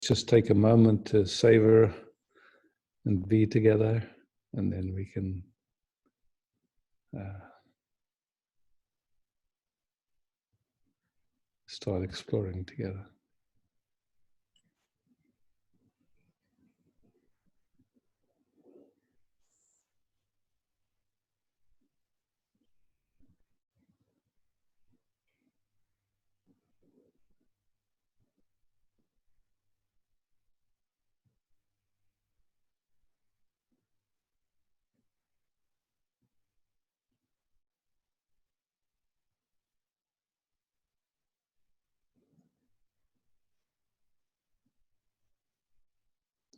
just take a moment to savor and be together, and then we can start exploring together.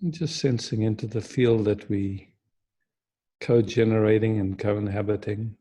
And just sensing into the field that we co-generating and co-inhabiting.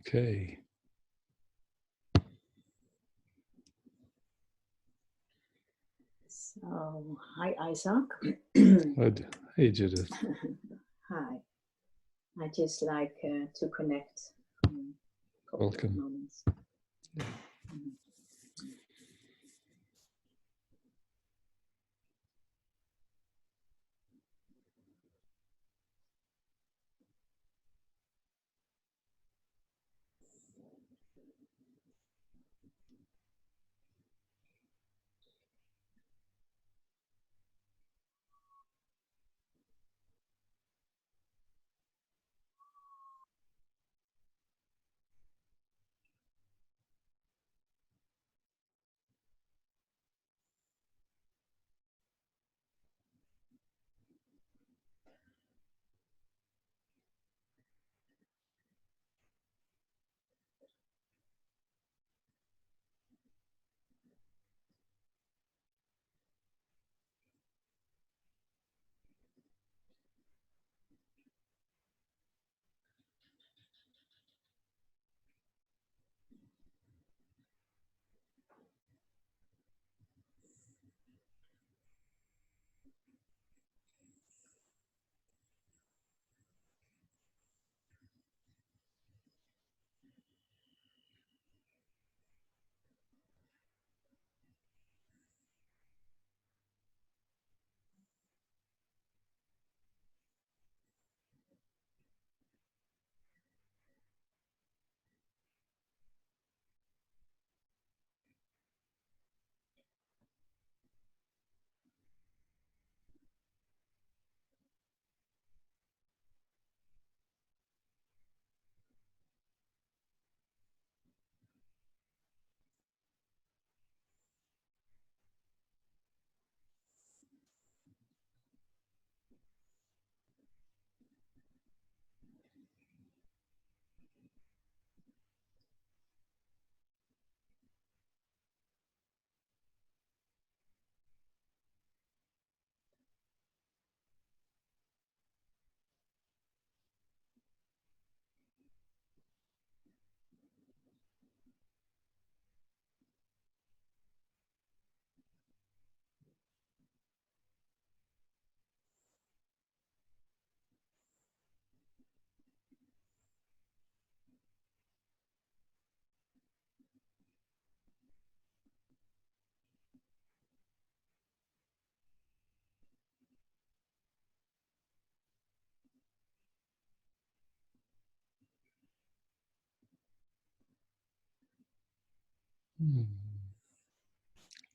Okay. So, hi Isaac. Hey Judith. Hi. I just like to connect. Welcome. Moments.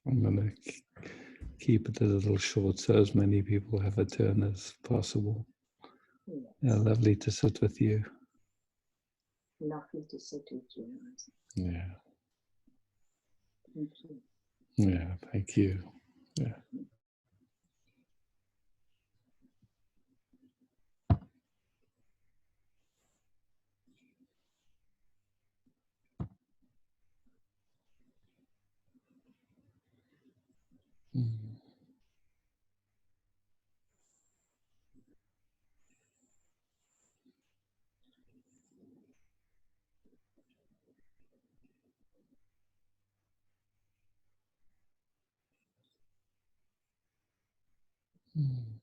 I'm going to keep it a little short so as many people have a turn as possible. Yes. Yeah, lovely to sit with you. Lovely to sit with you. Yeah. Thank you. Yeah, thank you. Yeah. Mm. Mm.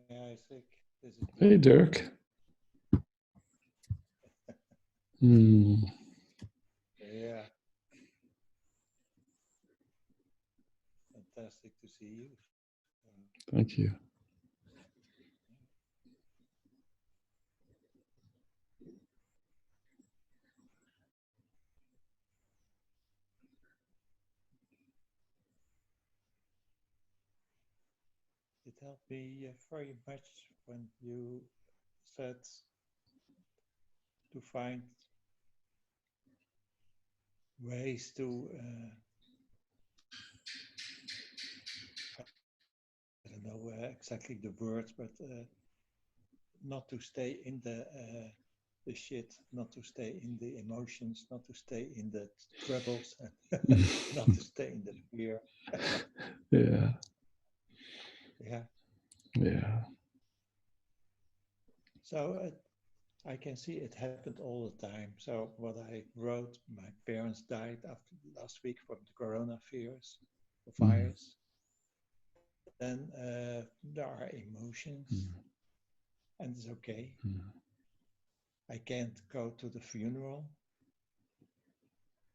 I think this is Hey, Dirk. Dirk. Mm. Yeah, fantastic to see you. Thank you. It helped me very much when you said to find ways to, I don't know exactly the words, but not to stay in the shit, not to stay in the emotions, not to stay in the troubles, not to stay in the fear. Yeah. Yeah. Yeah. So I can see it happened all the time. So what I wrote, my parents died after last week from the coronavirus, the Mm. virus. Then there are emotions, Mm. and it's okay. Mm. I can't go to the funeral.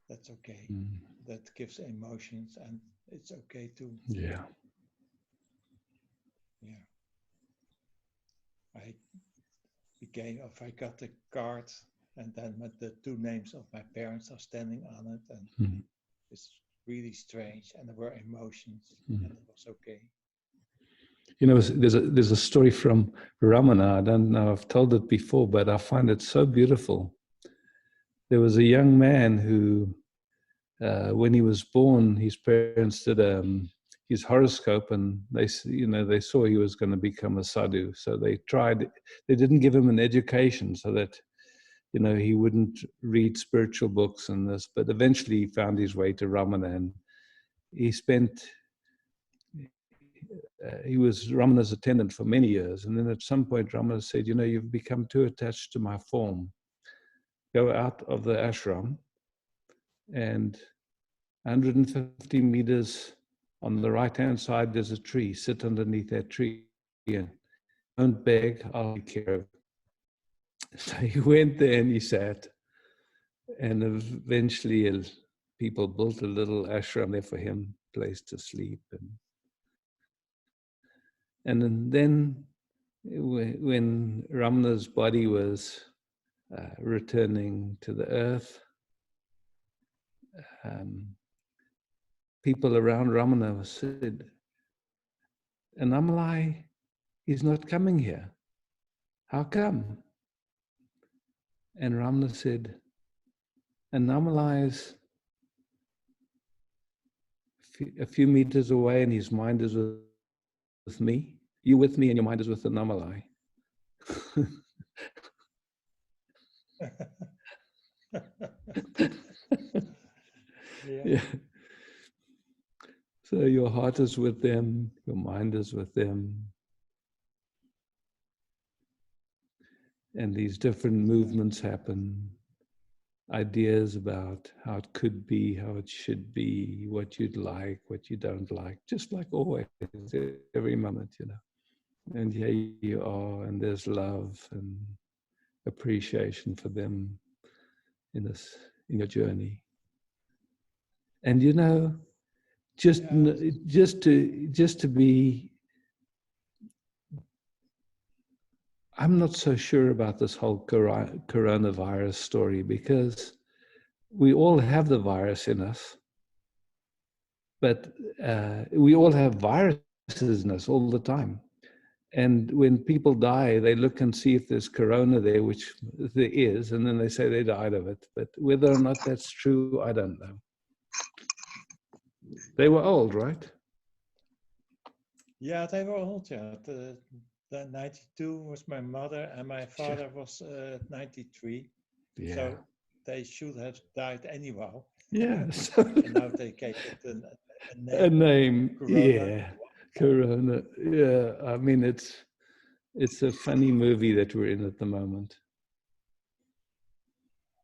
That's okay. Mm. That gives emotions, and it's okay too. Yeah. Yeah. I I got the card, and then the two names of my parents are standing on it, and Mm. it's really strange, and there were emotions, Mm. and it was okay. You know, there's a story from Ramana. I don't know, I've told it before, but I find it so beautiful. There was a young man who, when he was born, his parents did his horoscope, and they saw he was going to become a sadhu. So they tried. They didn't give him an education so that he wouldn't read spiritual books and this. But eventually, he found his way to Ramana, and he spent. He was Ramana's attendant for many years, and then at some point, Ramana said, "You've become too attached to my form. Go out of the ashram and 150 meters on the right-hand side, there's a tree. Sit underneath that tree and don't beg, I'll take care of it." So he went there and he sat. And eventually people built a little ashram there for him, place to sleep. And then when Ramana's body was returning to the earth, um, people around Ramana said, "Annamalai is not coming here. How come?" And Ramana said, "Annamalai is a few meters away and his mind is with me. You with me and your mind is with Annamalai." Yeah. Yeah. So your heart is with them, your mind is with them. And these different movements happen, ideas about how it could be, how it should be, what you'd like, what you don't like, just like always, every moment. And here you are, and there's love and appreciation for them in your journey. And just Yeah. just to be, I'm not so sure about this whole coronavirus story, because we all have the virus in us, but we all have viruses in us all the time. And when people die, they look and see if there's corona there, which there is, and then they say they died of it. But whether or not that's true, I don't know. They were old, right? Yeah, they were old. Yeah, the 92 was my mother, and my father was 93. Yeah. So they should have died anyhow. Yeah. And now they gave it a A name, name. Corona. Yeah. Corona. Yeah. I mean, it's a funny movie that we're in at the moment.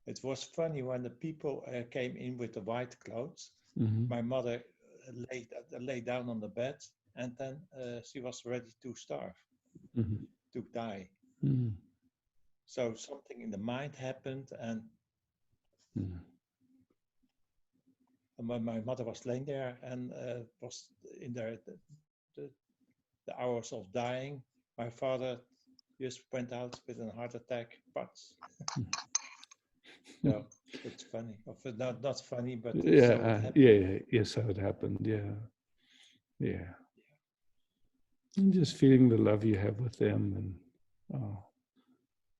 It was funny when the people came in with the white clothes. Mhm. My mother lay down on the bed, and then she was ready to starve, Mhm. to die. Mhm. So something in the mind happened, and Mhm. when my mother was laying there and was in the, the hours of dying, my father just went out with a heart attack. But so it's funny, not funny, but so it happened. Yeah. Yes, how it happened. Yeah. Yeah. And just feeling the love you have with them, and oh,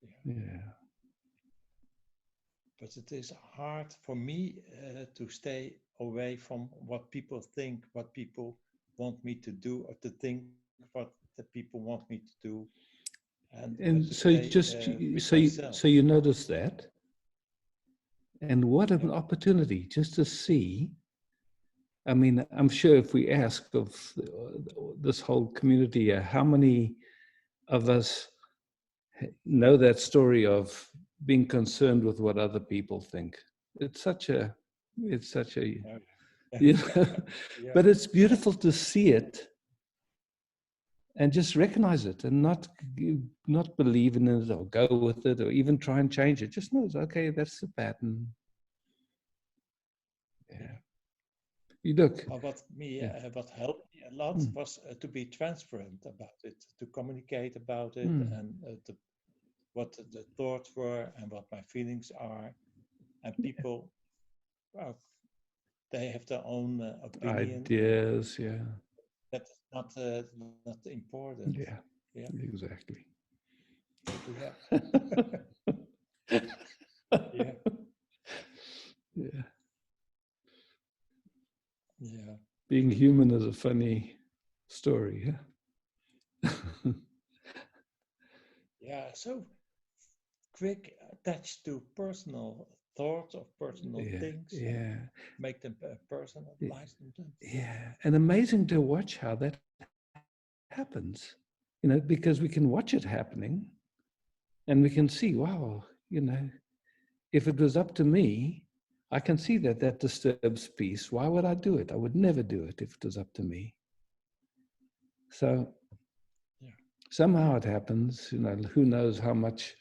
Yeah. yeah. But it is hard for me to stay away from what people think, what people want me to do, or to think what the people want me to do, and And to so stay with so myself. you notice that, and what an opportunity just to see. I mean, I'm sure if we ask of this whole community, how many of us know that story of being concerned with what other people think? It's such a, Yeah. you know, Yeah. but it's beautiful to see it and just recognize it and not believe in it or go with it or even try and change it. Just knows, okay, that's the pattern. Yeah. You look. What helped me a lot Mm. was to be transparent about it, to communicate about it, Mm. and what the thoughts were and what my feelings are. And people, well, they have their own opinion, and Ideas, yeah. that's not important. Yeah, Yeah, exactly. yeah, yeah, Yeah. yeah, Being human is a funny story, yeah. yeah. So quick attached to personal thoughts or personal Yeah, things and yeah, make them personalize them. yeah. And amazing to watch how that happens, because we can watch it happening and we can see, wow, if it was up to me, I can see that that disturbs peace. Why would I do it? I would never do it if it was up to me. So Yeah, somehow it happens, who knows how much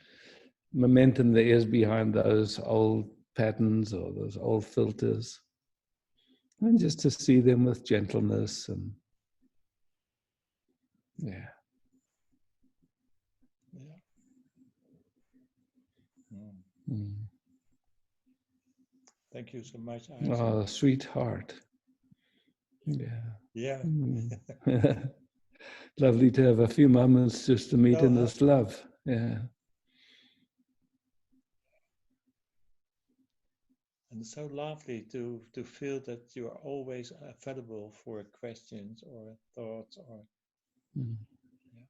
momentum there is behind those old patterns or those old filters. And just to see them with gentleness and yeah. yeah. Mm. Mm. Thank you so much, Isaac. Oh, sweetheart. Yeah. Yeah. Mm. Lovely to have a few moments just to meet So, in this love. Yeah. and it's so lovely to feel that you are always available for questions or thoughts or Mm. yeah,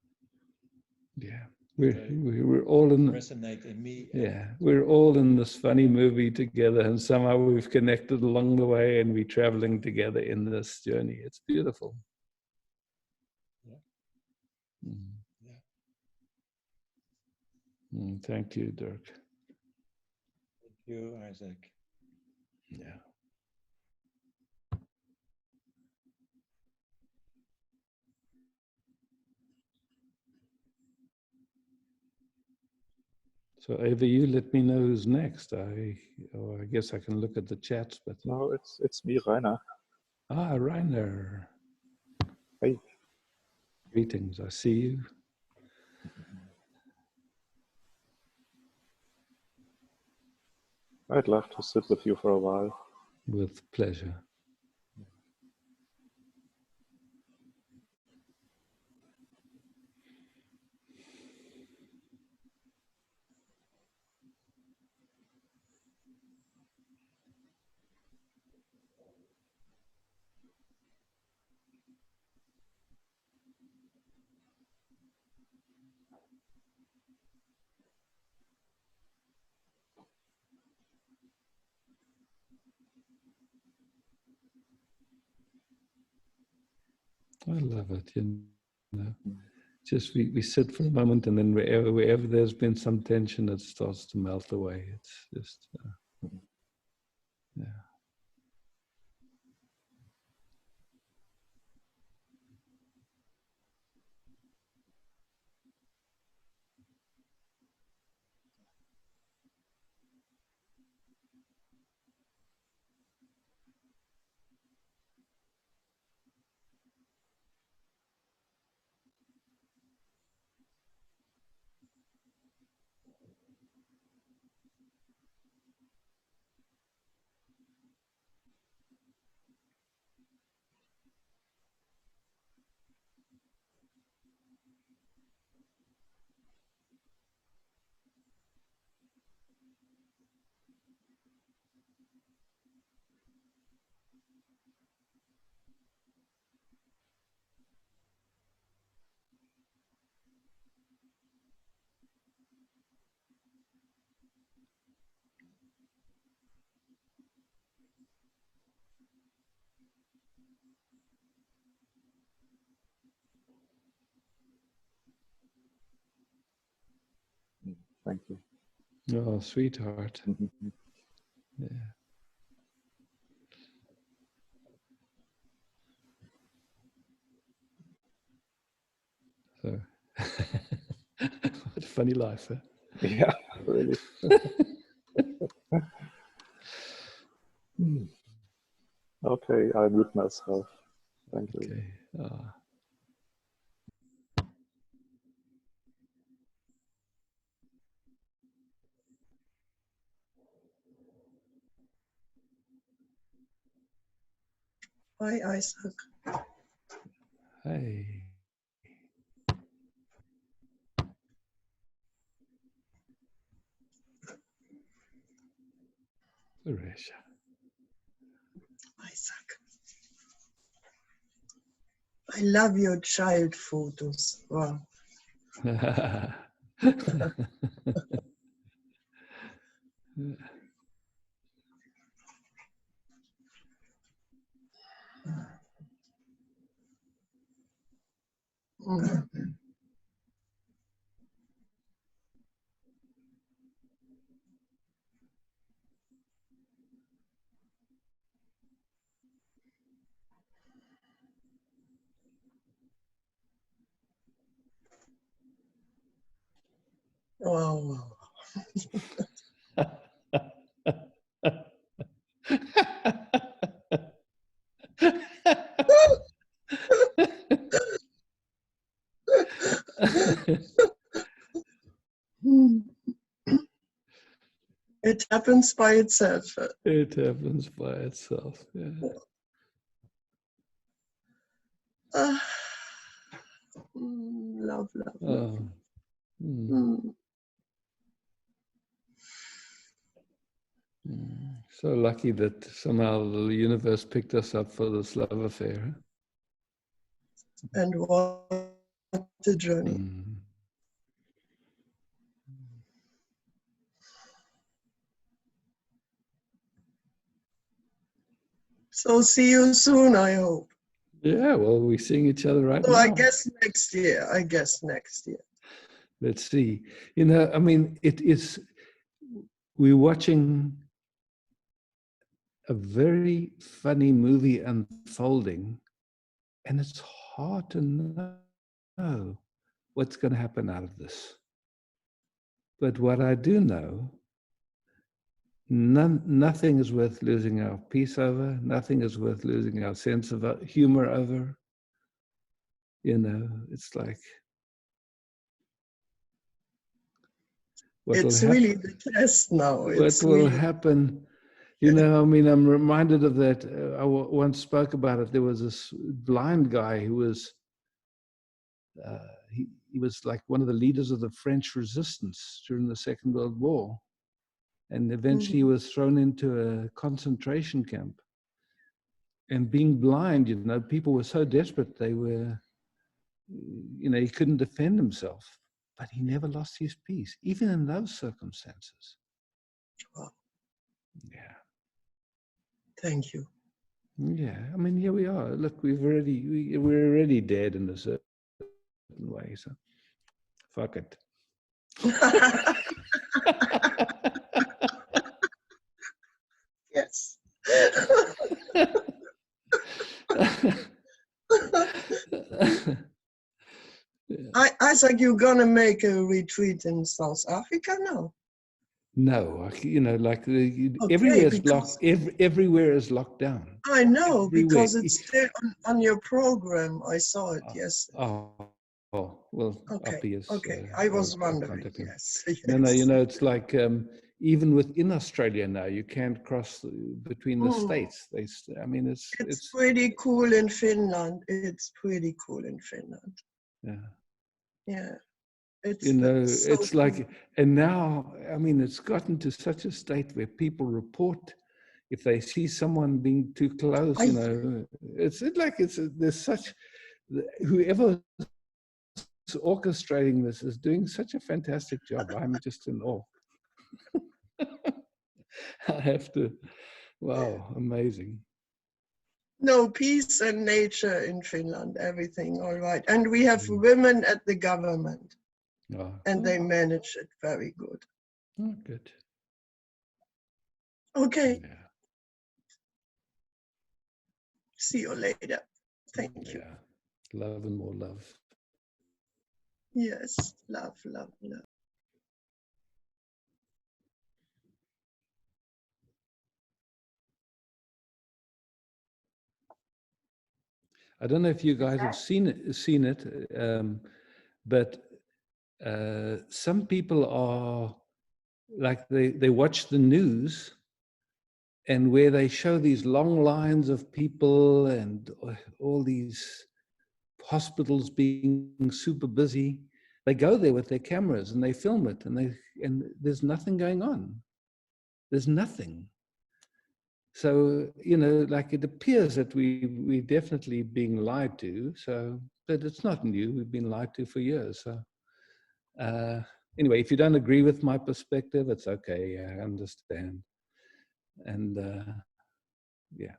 Yeah. that We're all in. resonate in me. Yeah, we're all in this funny movie together, and somehow we've connected along the way, and we're traveling together in this journey. It's beautiful. Yeah, Mm. yeah. Thank you, Dirk. Thank you, Isaac. Yeah. So Ava, you let me know who's next. I guess I can look at the chats, but No, it's me, Rainer. Rainer. Hey. Greetings. I see you. I'd love to sit with you for a while. With pleasure. I love it, you know. Just we sit for a moment, and then wherever there's been some tension, it starts to melt away. It's just, yeah. Thank you. Oh, sweetheart. Yeah. So, what a funny life, huh? Yeah, really. Okay, I mute myself. Thank you. Okay. Ah. Hi, Isaac. Hey. Suresha. Isaac. I love your child photos. Wow. Mm. Wow, wow. It happens by itself. It happens by itself. Yeah. Love, love, love. Oh. Mm. Mm. So lucky that somehow the universe picked us up for this love affair. And what a journey. Mm. So see you soon, I hope. Yeah, well, we're seeing each other right So now. I guess next year. Let's see. You know, I mean, we're watching a very funny movie unfolding, and it's hard to know what's going to happen out of this. But what I do know, nothing is worth losing our peace over. Nothing is worth losing our sense of humor over. You know, it's like, It's really the test now. What will happen? You know, I mean, I'm reminded of that. I once spoke about it. There was this blind guy who was, he was like one of the leaders of the French resistance during the Second World War. And eventually he was thrown into a concentration camp. And being blind, you know, people were so desperate, they were, you know, he couldn't defend himself. But he never lost his peace, even in those circumstances. Wow. Yeah. Thank you. Yeah, I mean, here we are. Look, we're already dead in a certain way. So, fuck it. Yes. Isaac, you're gonna make a retreat in South Africa now? No, like Okay, everywhere's because locked. Everywhere is locked down. I know, Everywhere. because it's still on your program. I saw it yesterday. Well, Okay, Appy is. okay. I was I'll wondering. contact him. Yes, No, yes. it's like even within Australia now, you can't cross between the Mm. states. I mean, It's pretty cool in Finland. It's pretty cool in Finland. yeah. Yeah, it's so It's cool. like, and now, I mean, it's gotten to such a state where people report if they see someone being too close. There's such, whoever is orchestrating this is doing such a fantastic job. I'm just in awe. I have to, wow, amazing. No, peace and nature in Finland, everything all right. And we have women at the government, and they manage it very good. Oh, good. Okay, Yeah. see you later. Thank you. Yeah. Love and more love. Yes, love, love, love. I don't know if you guys have seen it, but some people are like they watch the news, and where they show these long lines of people and all these hospitals being super busy, they go there with their cameras and they film it, and there's nothing going on. There's nothing. So, like it appears that we're definitely being lied to. So, but it's not new. We've been lied to for years. So, anyway, if you don't agree with my perspective, it's okay. I understand. And yeah.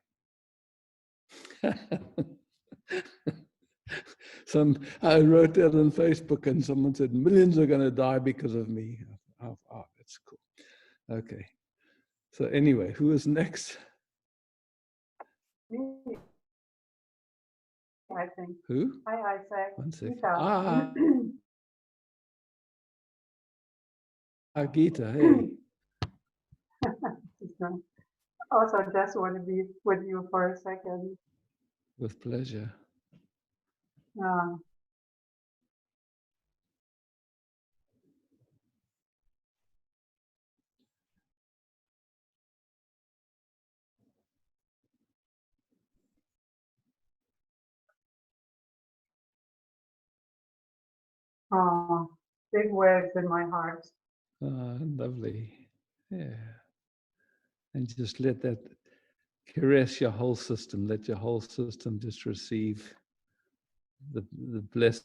I wrote that on Facebook, and someone said millions are going to die because of me. Oh, that's cool. Okay. So anyway, who is next? I think. Who? Hi, Isaac. One second. Gita, hey. Also, just want to be with you for a second. With pleasure. Big waves in my heart. Lovely. Yeah. And just let that caress your whole system. Let your whole system just receive the blessings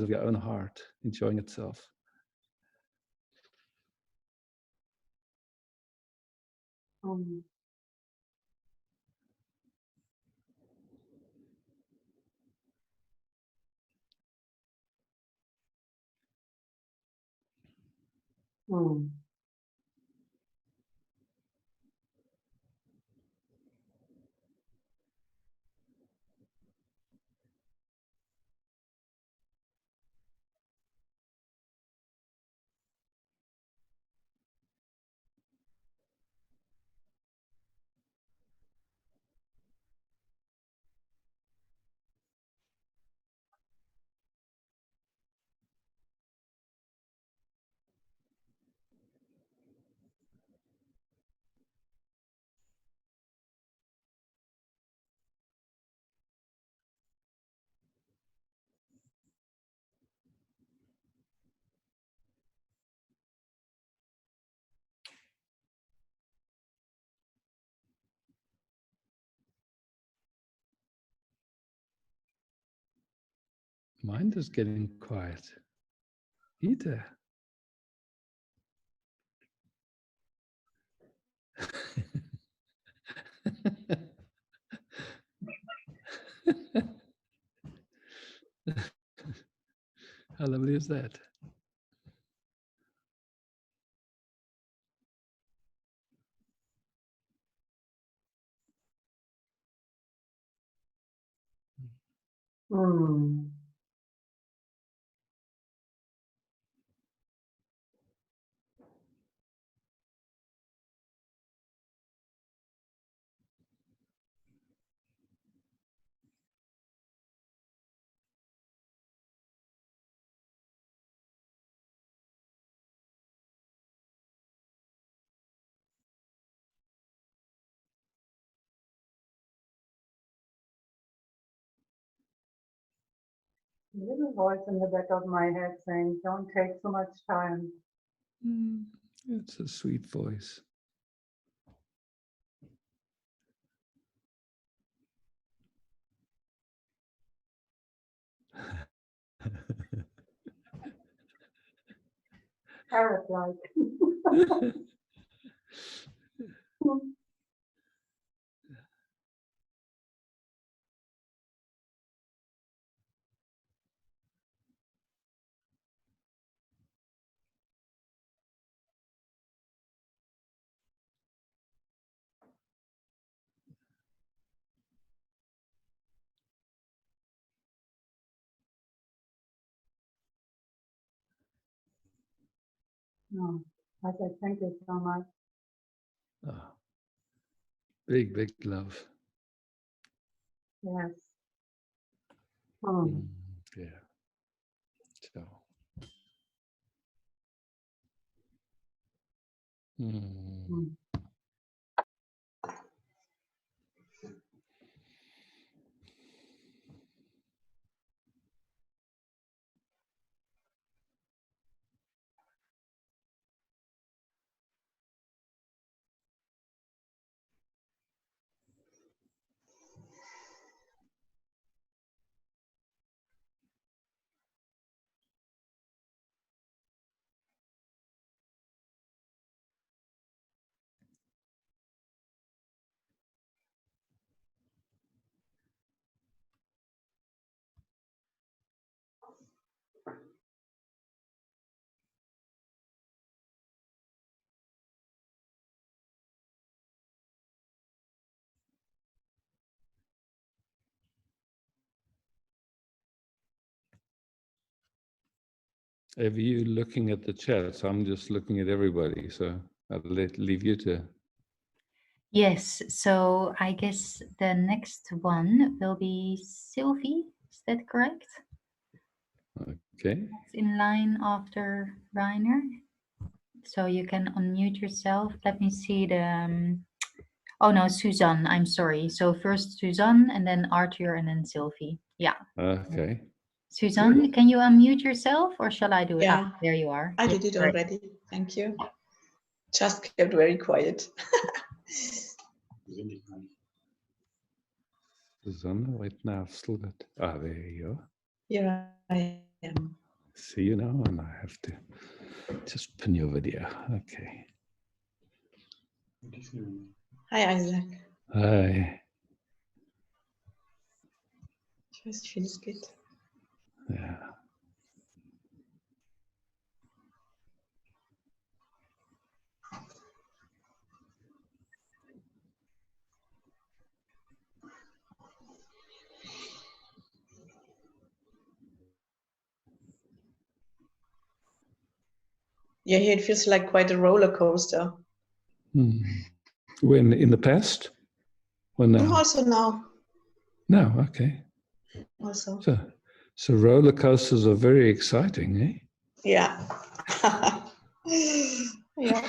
of your own heart, enjoying itself. Mind is getting quiet. Gita. How lovely is that? Mm. Little voice in the back of my head saying, "Don't take so much time." It's a sweet voice. Parrot-like. No, I say thank you so much. Oh, big, big love. Yes. Yeah. So. Are you looking at the chat? I'm just looking at everybody, so I'll leave you to. Yes, so I guess the next one will be Sylvie. Is that correct? Okay. It's in line after Rainer. So you can unmute yourself. Let me see the. Oh no, Suzanne. I'm sorry. So first Suzanne, and then Arthur, and then Sylvie. Yeah. Okay. Suzanne, Good. can you unmute yourself, or shall I do it? Yeah. Ah, there you are. I Yeah, did it great. already. Thank you. Just kept very quiet. Susanna, wait now, I've still got. Ah, there you go. Here I am. See you now, and I have to just pin your video. Okay. Hi, Isaac. Hi. Just feels good. Yeah. Yeah, here it feels like quite a roller coaster. When in the past? Or now? Also now. No, okay. Also. So roller coasters are very exciting, eh? Yeah. Yeah.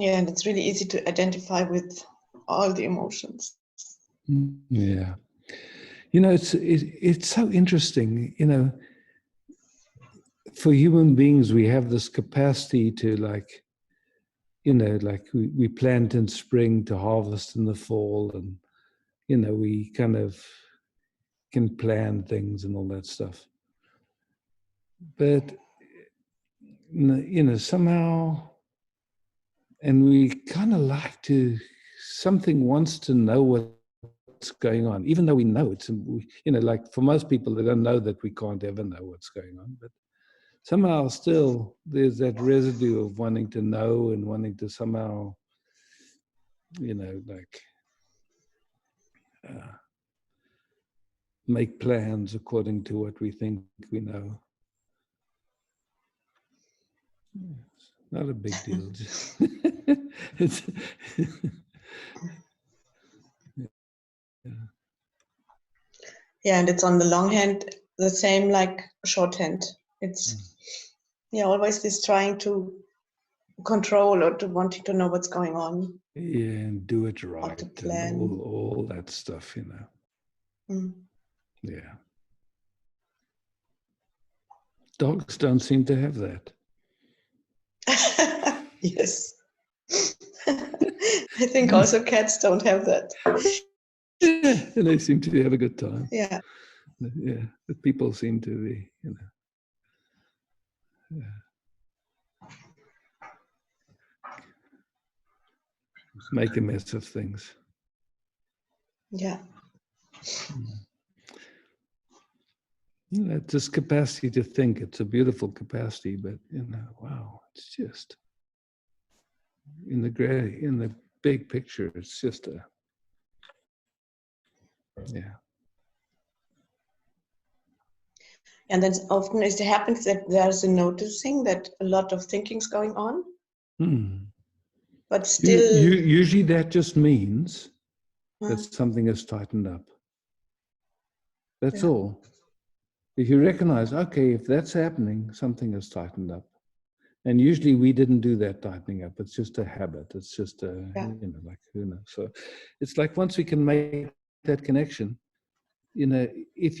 Yeah, and it's really easy to identify with all the emotions. Yeah. You know, it's so interesting, you know, for human beings, we have this capacity to like, you know, like we plant in spring to harvest in the fall, and, you know, we kind of can plan things and all that stuff. But, you know, somehow, and we kind of like to, something wants to know what's going on, even though we know it's, you know, like for most people, they don't know that we can't ever know what's going on. But somehow still there's that residue of wanting to know and wanting to somehow, you know, like make plans according to what we think we know. It's not a big deal. It's Yeah, and it's on the long hand the same like shorthand. It's yeah, always this trying to control or to wanting to know what's going on. Yeah, and do it Or right to and plan. all that stuff, you know. Mm. Yeah. Dogs don't seem to have that. Yes. I think also cats don't have that. Yeah, and they seem to have a good time. Yeah. Yeah, but people seem to be, you know. Make a mess of things. Yeah. You know, this capacity to think, it's a beautiful capacity, but, you know, wow, it's just in the big picture, it's just a, yeah. And then often it happens that there's a noticing that a lot of thinking's going on, but still. Usually that just means that something has tightened up. That's all. If you recognize, okay, if that's happening, something has tightened up. And usually we didn't do that tightening up. It's just a habit. It's just a, you know, like, who knows. So it's like once we can make that connection, you know, if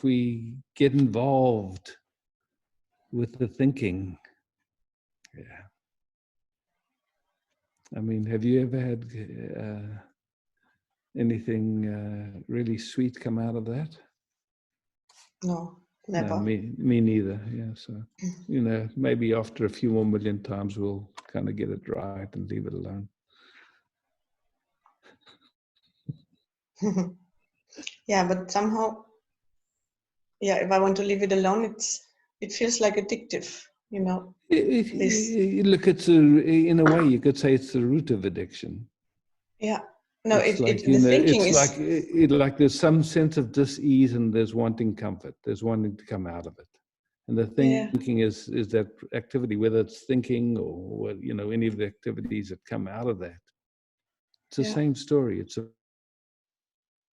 we get involved with the thinking, yeah. I mean, have you ever had anything really sweet come out of that? No, never. No, me neither. Yeah, so, you know, maybe after a few more million times, we'll kind of get it right and leave it alone. Yeah, but somehow, yeah, if I want to leave it alone, it feels like addictive, you know. Look, it's in a way you could say it's the root of addiction. Yeah. No, it's like, the thinking is like there's some sense of dis-ease and there's wanting comfort. There's wanting to come out of it. And the thinking is that activity, whether it's thinking or, you know, any of the activities that come out of that. It's the same story. It's a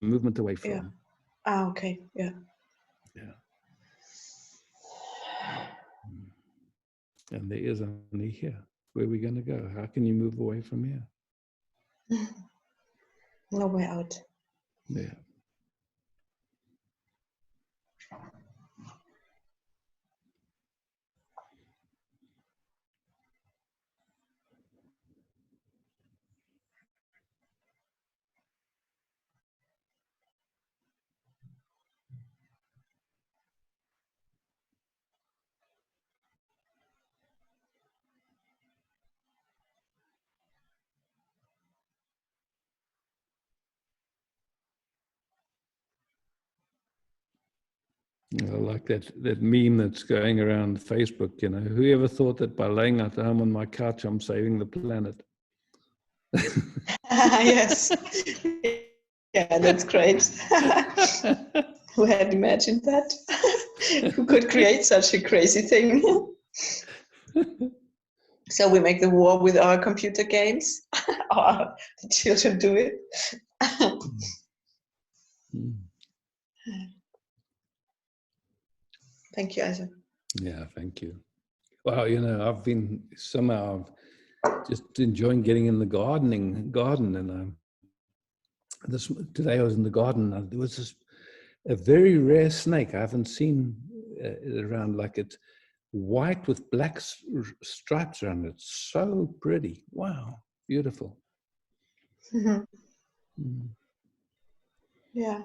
movement away from. Yeah. Ah, okay. Yeah. Yeah. And there is only here. Where are we going to go? How can you move away from here? No way out. Yeah. I like that meme that's going around Facebook, you know, whoever thought that by laying at home on my couch, I'm saving the planet? Yes. Yeah, that's great. Who had imagined that? Who could create such a crazy thing? So we make the war with our computer games, or the children do it. Thank you, Isaac. Yeah, thank you. Well, you know, I've been somehow just enjoying getting in the garden, and Today I was in the garden. And there was a very rare snake. I haven't seen it around, like it's white with black stripes around it. So pretty. Wow, beautiful. Mm. Yeah.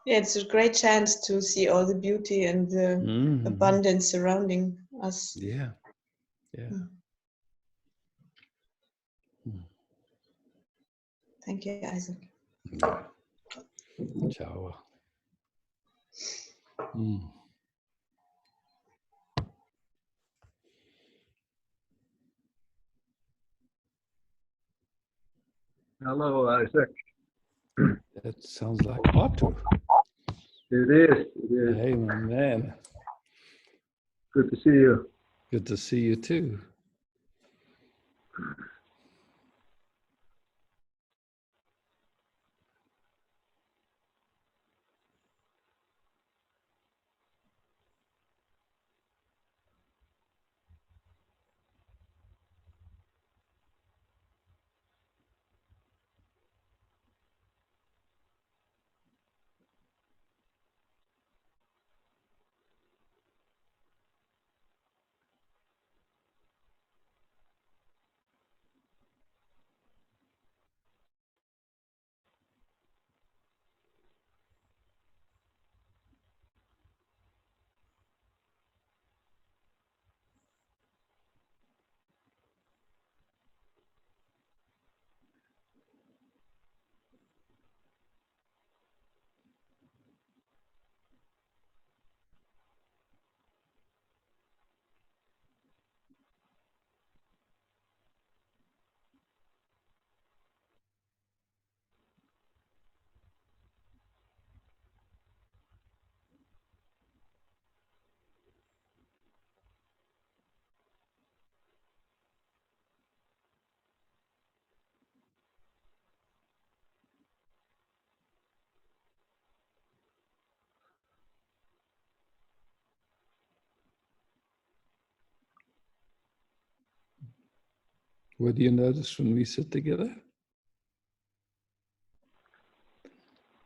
Yeah, it's a great chance to see all the beauty and the abundance surrounding us. Yeah. Yeah. Thank you, Isaac. Yeah. Ciao. Hello, Isaac. That sounds like Arthur. It is. It is. Hey, my man. Good to see you. Good to see you too. What do you notice when we sit together?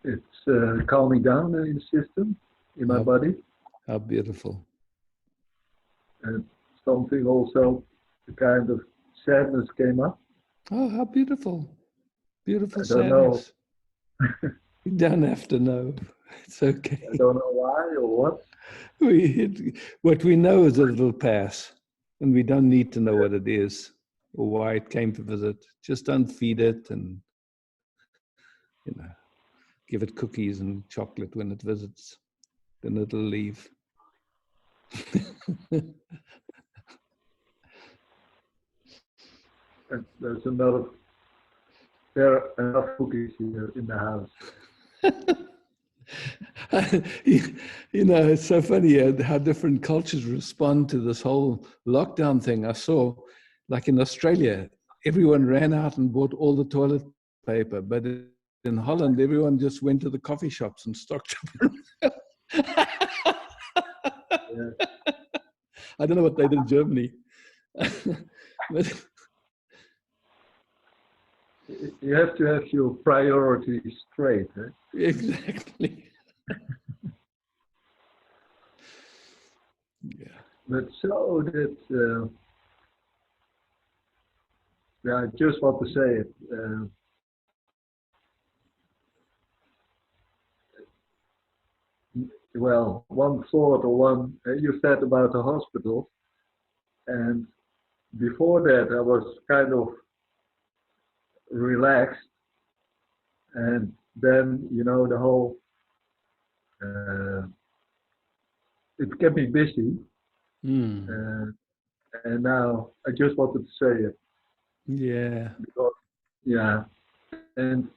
It's calming down in the system, in my body. How beautiful. And something also, a kind of sadness came up. Oh, how beautiful. Beautiful I don't know. sadness. You don't have to know. It's okay. I don't know why or what. What we know is that it'll pass. And we don't need to know what it is or why it came to visit. Just don't feed it and, give it cookies and chocolate when it visits. Then it'll leave. There's another, there are enough cookies here in the house. It's so funny how different cultures respond to this whole lockdown thing. I saw, like in Australia, everyone ran out and bought all the toilet paper, but in Holland, everyone just went to the coffee shops and stocked up. Yeah. I don't know what they did in Germany. But you have to have your priorities straight. Eh? Exactly. Yeah. But so that, I just want to say it. Well, one thought or one, you said about the hospital, and before that I was kind of relaxed, and then, the whole, it kept me busy, and now I just wanted to say it. Yeah. Because, yeah, and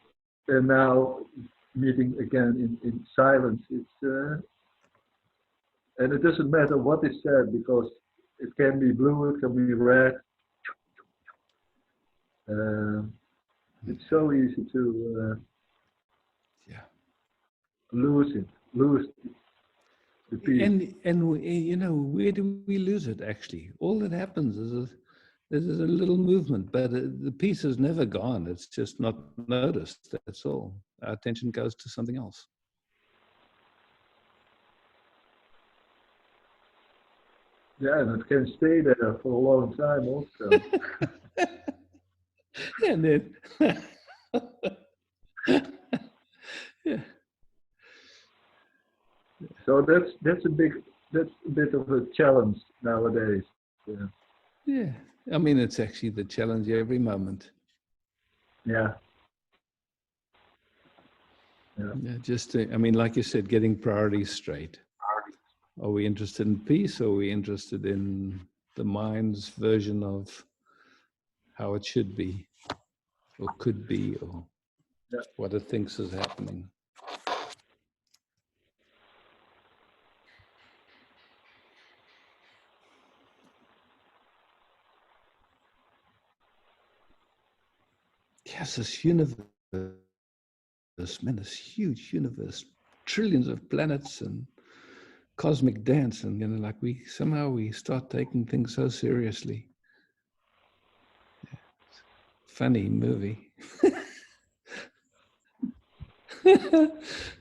now meeting again in silence, it's, and it doesn't matter what is said, because it can be blue, it can be red. It's so easy to lose the peace. And where do we lose it, actually? All that happens is There's a little movement, but the piece is never gone. It's just not noticed. That's all. Our attention goes to something else. Yeah, and it can stay there for a long time also. And then, yeah. So that's a bit of a challenge nowadays. Yeah. Yeah. I mean, it's actually the challenge every moment. Yeah. Yeah. Yeah, just, I mean, like you said, getting priorities straight. Are we interested in peace? Or are we interested in the mind's version of how it should be, or could be, or Yeah. what it thinks is happening? Yes, this universe, man, this huge universe, trillions of planets and cosmic dance, and like we start taking things so seriously. Yeah. Funny movie.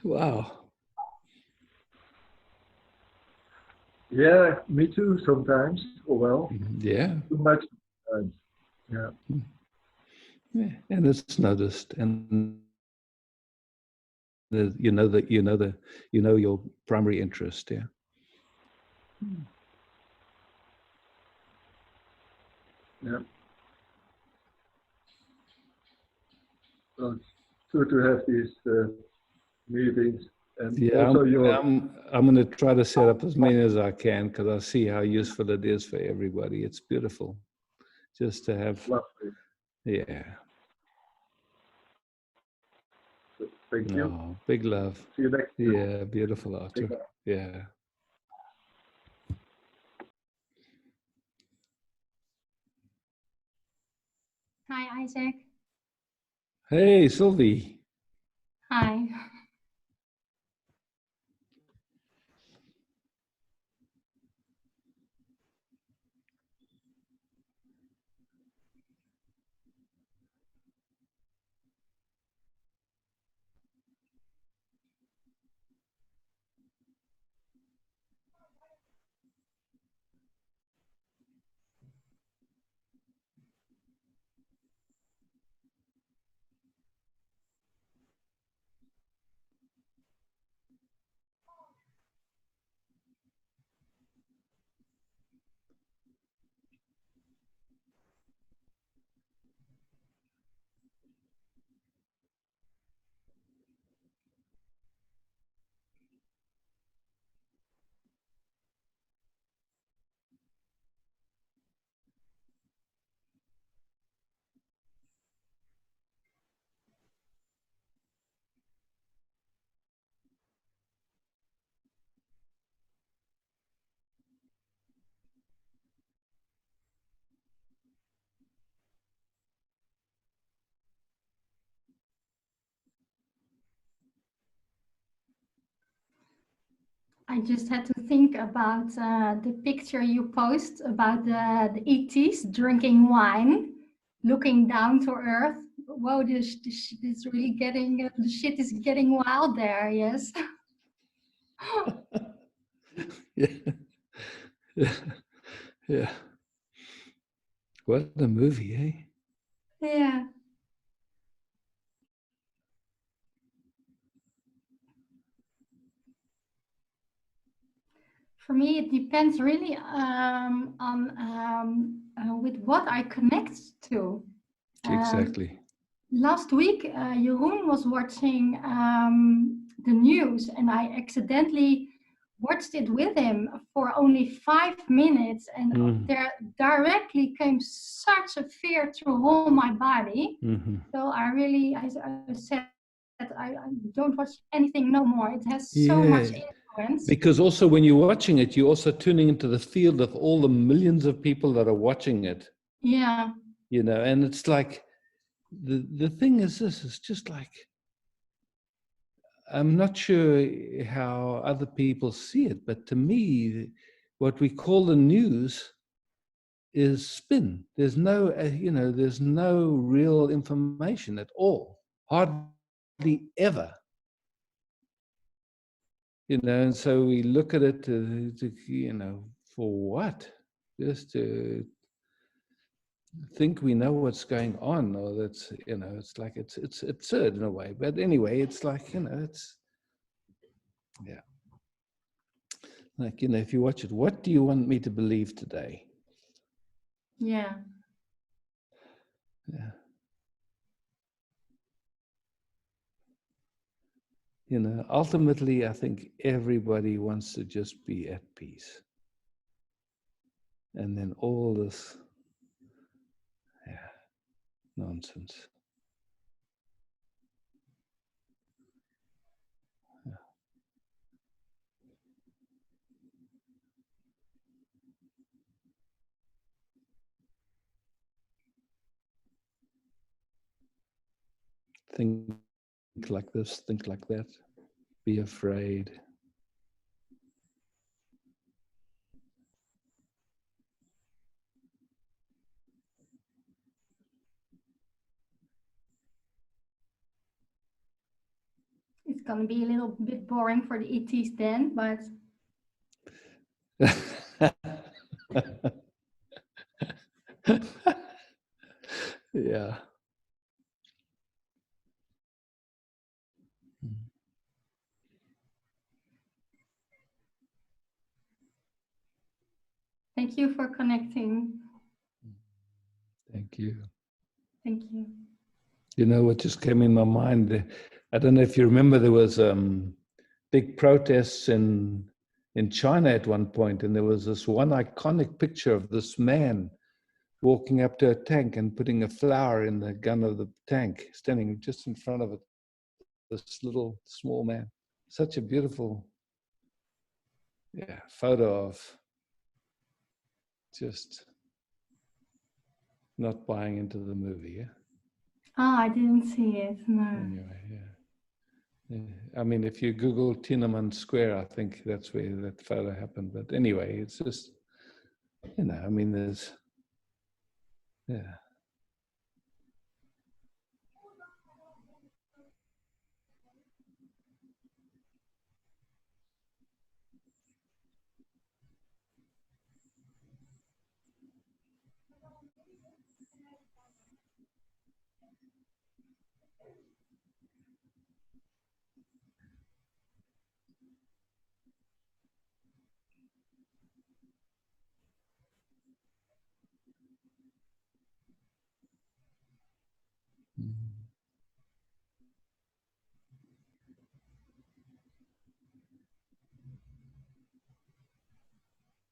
Wow. Yeah, me too sometimes. Oh, well, Yeah. too much sometimes. Yeah. Yeah, and it's noticed, and you know your primary interest. Yeah. Yeah. So it's good to have these meetings, and Yeah, also your I'm going to try to set up as many as I can, because I see how useful it is for everybody. It's beautiful just to have. lovely. Yeah. Thank you. Oh, big love. See you next week. Yeah, beautiful, Arthur. Yeah. Hi, Isaac. Hey, Sylvie. Hi. I just had to think about the picture you post about the ETs drinking wine, looking down to Earth. Whoa, this really getting, the shit is getting wild there, yes. Yeah. Yeah. Yeah. What a movie, eh? Yeah. For me, it depends really on with what I connect to. Exactly. Last week, Jeroen was watching the news, and I accidentally watched it with him for only 5 minutes, and there directly came such a fear through all my body. So I said that I don't watch anything no more. It has so much influence. Because also when you're watching it, you're also tuning into the field of all the millions of people that are watching it. Yeah. And it's like, the thing is this, it's just like, I'm not sure how other people see it, but to me, what we call the news is spin. There's no, there's no real information at all, hardly ever. And so we look at it, for what? Just to think we know what's going on, or that's, it's like it's absurd in a way. But anyway, it's like, it's, yeah. Like, if you watch it, what do you want me to believe today? Yeah. Yeah. Ultimately, I think everybody wants to just be at peace. And then all this, nonsense. Yeah. Think like this, think like that, be afraid. It's gonna be a little bit boring for the ETs then, but Yeah. thank you for connecting. Thank you. Thank you. You know what just came in my mind? I don't know if you remember, there was big protests in China at one point, and there was this one iconic picture of this man walking up to a tank and putting a flower in the gun of the tank, standing just in front of it. This little small man. Such a beautiful, photo of just not buying into the movie. Yeah. Ah, I didn't see it. No. Anyway, yeah. I mean, if you Google Tiananmen Square, I think that's where that photo happened. But anyway, it's just, I mean, there's, yeah.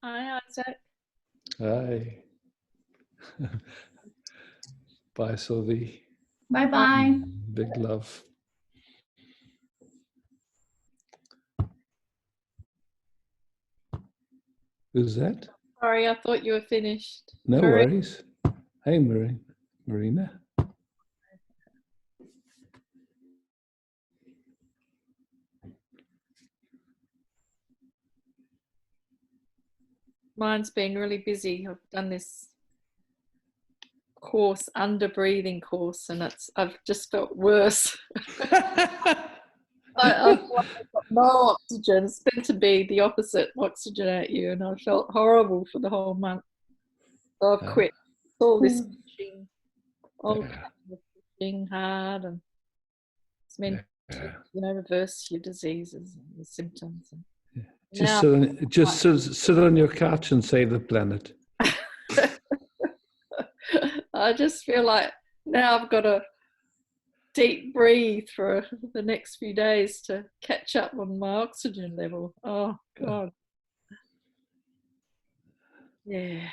Hi, Isaac. Hi. Bye, Sylvie. Bye-bye. Big love. Who's that? Sorry, I thought you were finished. No Marie. worries. Hey, Marina. Mine's been really busy. I've done this course, under breathing course, and I've just felt worse. I've got no oxygen. It's meant to be the opposite, oxygenate you, and I felt horrible for the whole month. So I've quit all this pushing, pushing hard, and it's meant to, reverse your diseases and your symptoms. And Just sit on your couch and save the planet. I just feel like now I've got to deep breathe for the next few days to catch up on my oxygen level. Oh, God. Yeah.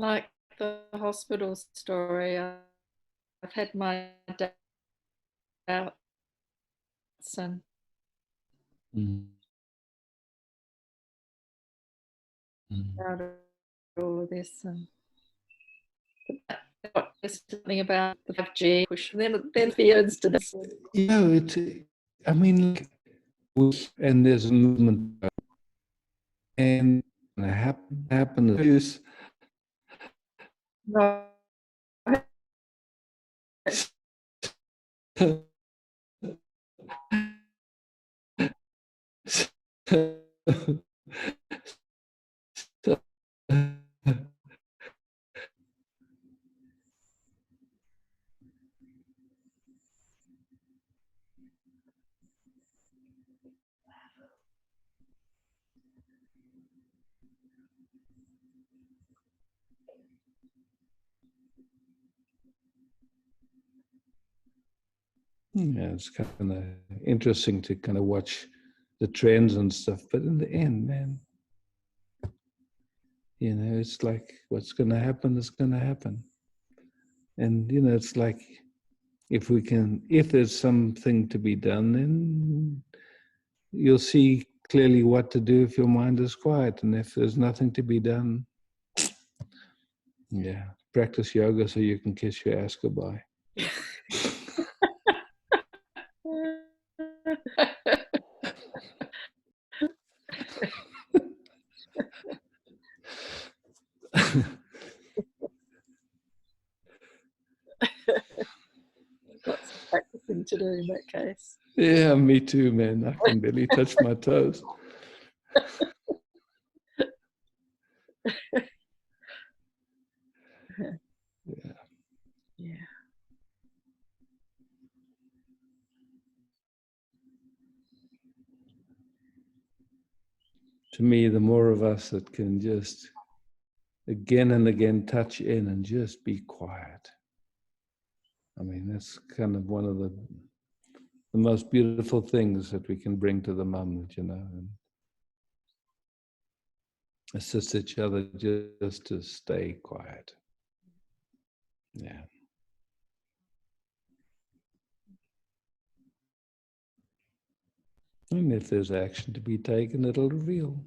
like the hospital story. I've had my doubts and about all of this, and there's something about the 5G push. Then the incident. You know, I mean, and there's a movement, and happen is No. Yeah, it's kind of interesting to kind of watch the trends and stuff. But in the end, man, you know, it's like what's going to happen is going to happen. And, you know, it's like if there's something to be done, then you'll see clearly what to do if your mind is quiet. And if there's nothing to be done, yeah, practice yoga so you can kiss your ass goodbye. Got some practicing to do in that case. Yeah, me too, man. I can barely touch my toes. Yeah. Yeah. To me, the more of us that can just again and again touch in and just be quiet. I mean, that's kind of one of the most beautiful things that we can bring to the moment, you know, and assist each other just to stay quiet. Yeah. And if there's action to be taken, it'll reveal.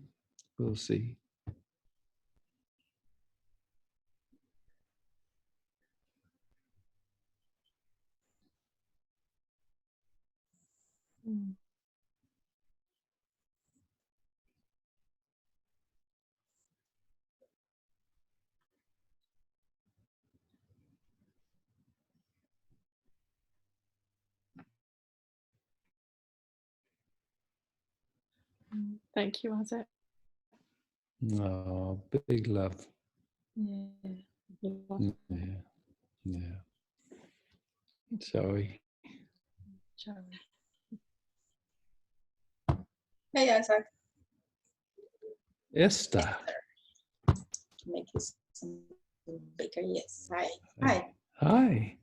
We'll see. Thank you, Isaac. Oh, big love. Yeah. Yeah. Yeah. Sorry. Hey, Isaac. Esther. Make this some bigger. Yes. Hi. Hi. Hi.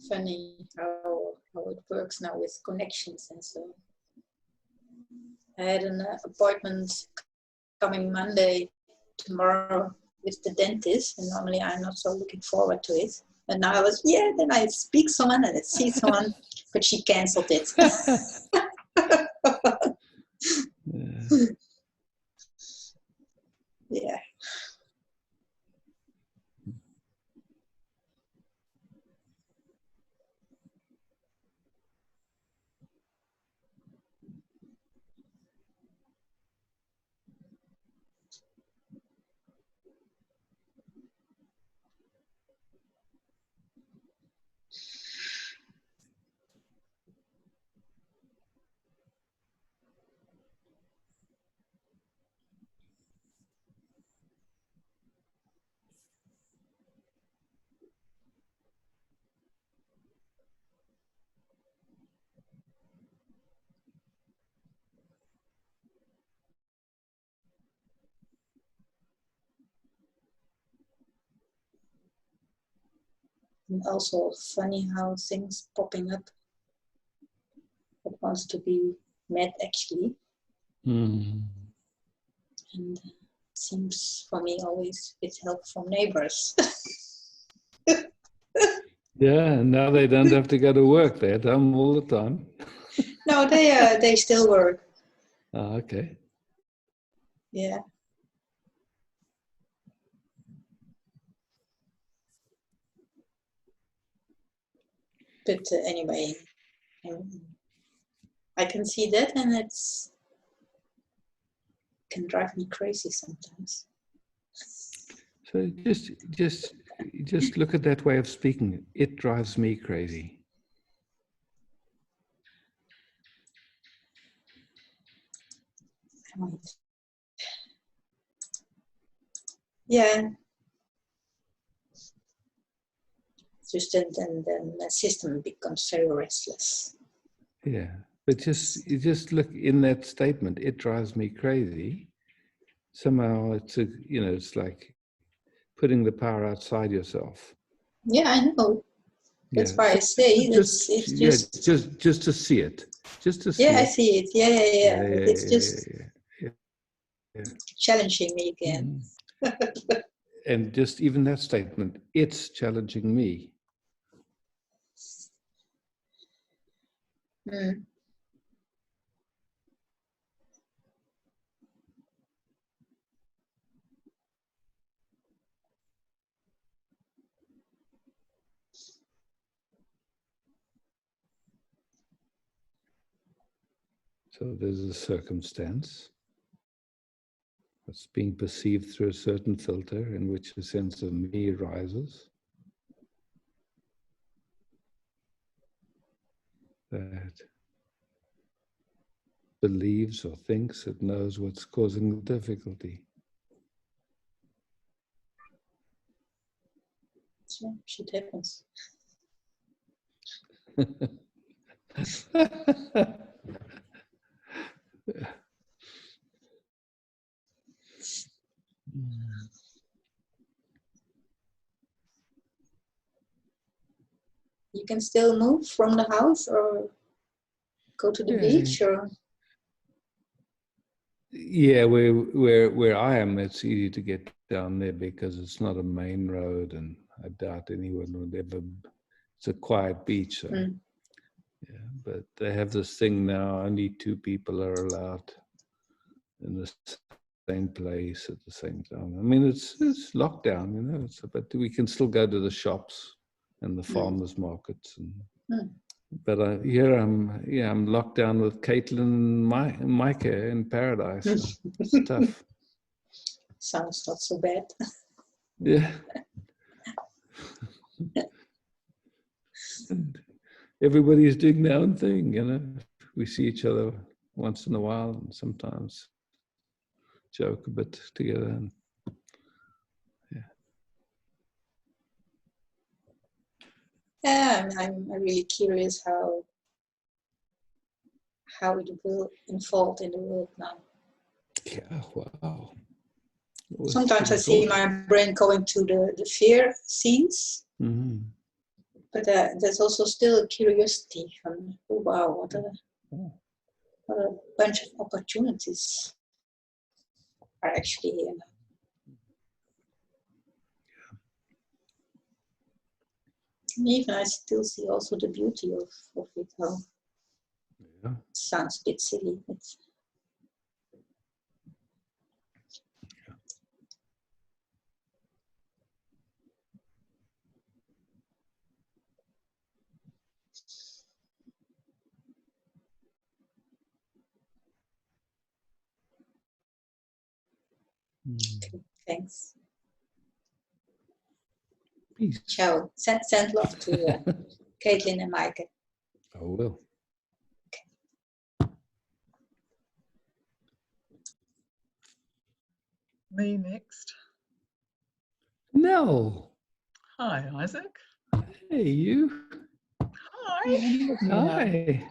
Funny how it works now with connections and so. I had an appointment coming Monday tomorrow with the dentist, and normally I'm not so looking forward to it. And now I was, yeah, then I speak someone and I see someone, but she canceled it. Yeah. And also funny how things popping up that wants to be met actually. Mm. And seems for me always with help from neighbors. Yeah, now they don't have to go to work. They're at home all the time. No, they still work. Oh, okay. Yeah. But anyway, I can see that, and it's can drive me crazy sometimes. So just look at that way of speaking. It drives me crazy. Yeah. Just then the system becomes very restless. Yeah, but just look in that statement. It drives me crazy. Somehow it's it's like putting the power outside yourself. Yeah, I know. That's Yeah, why so I say it's just to see it, just to see yeah, I it. see it. Yeah. But it's just Yeah. challenging me again. Mm-hmm. And just even that statement, it's challenging me. Mm. So there's a circumstance that's being perceived through a certain filter in which a sense of me arises. That believes or thinks it knows what's causing the difficulty. So shit happens. You can still move from the house or go to the beach or yeah, where I am, it's easy to get down there because it's not a main road, and I doubt anyone would ever. It's a quiet beach, so yeah. But they have this thing now: only 2 people are allowed in the same place at the same time. I mean, it's lockdown, but we can still go to the shops and the farmers markets. But here I'm locked down with Caitlin and Micah in paradise. So it's tough. Sounds not so bad. Yeah. And everybody's doing their own thing, We see each other once in a while and sometimes joke a bit together. And Yeah, I'm really curious how it will unfold in the world now. Yeah, wow. Sometimes I see my brain going to the fear scenes, but there's also still a curiosity from, oh, wow, what a bunch of opportunities are actually here. And even I still see also the beauty of it. How it sounds a bit silly. Okay, thanks. Peace. Ciao. Send love to Caitlin and Micah. I will. Me next. No. Hi, Isaac. Hey, you. Hi. Hi.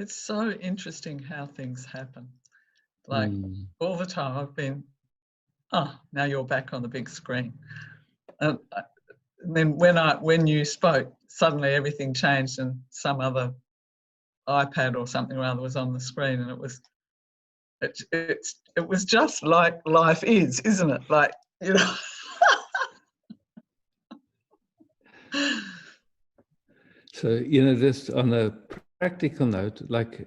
It's so interesting how things happen. Like all the time I've been, oh, now you're back on the big screen. And then when you spoke, suddenly everything changed and some other iPad or something or other was on the screen, and it was just like life is, isn't it? Like, you know. So, you know, just on a practical note, like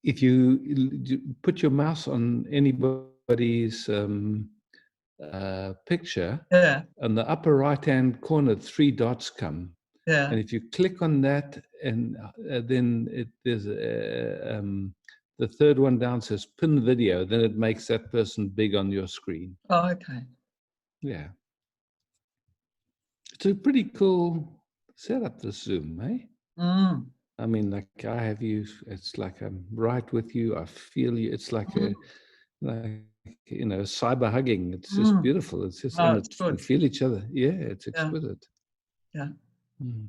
if you put your mouse on anybody's picture, yeah, on the upper right-hand corner, 3 dots come. Yeah. And if you click on that, and then there's the third one down says pin video, then it makes that person big on your screen. Oh, okay. Yeah. It's a pretty cool setup, this Zoom, eh? Mm. I mean, like I have you, it's like I'm right with you. I feel you. It's like a, like, you know, cyber hugging. It's just beautiful. It's just, and It's good. we feel each other. Yeah, it's exquisite. Yeah. Mm.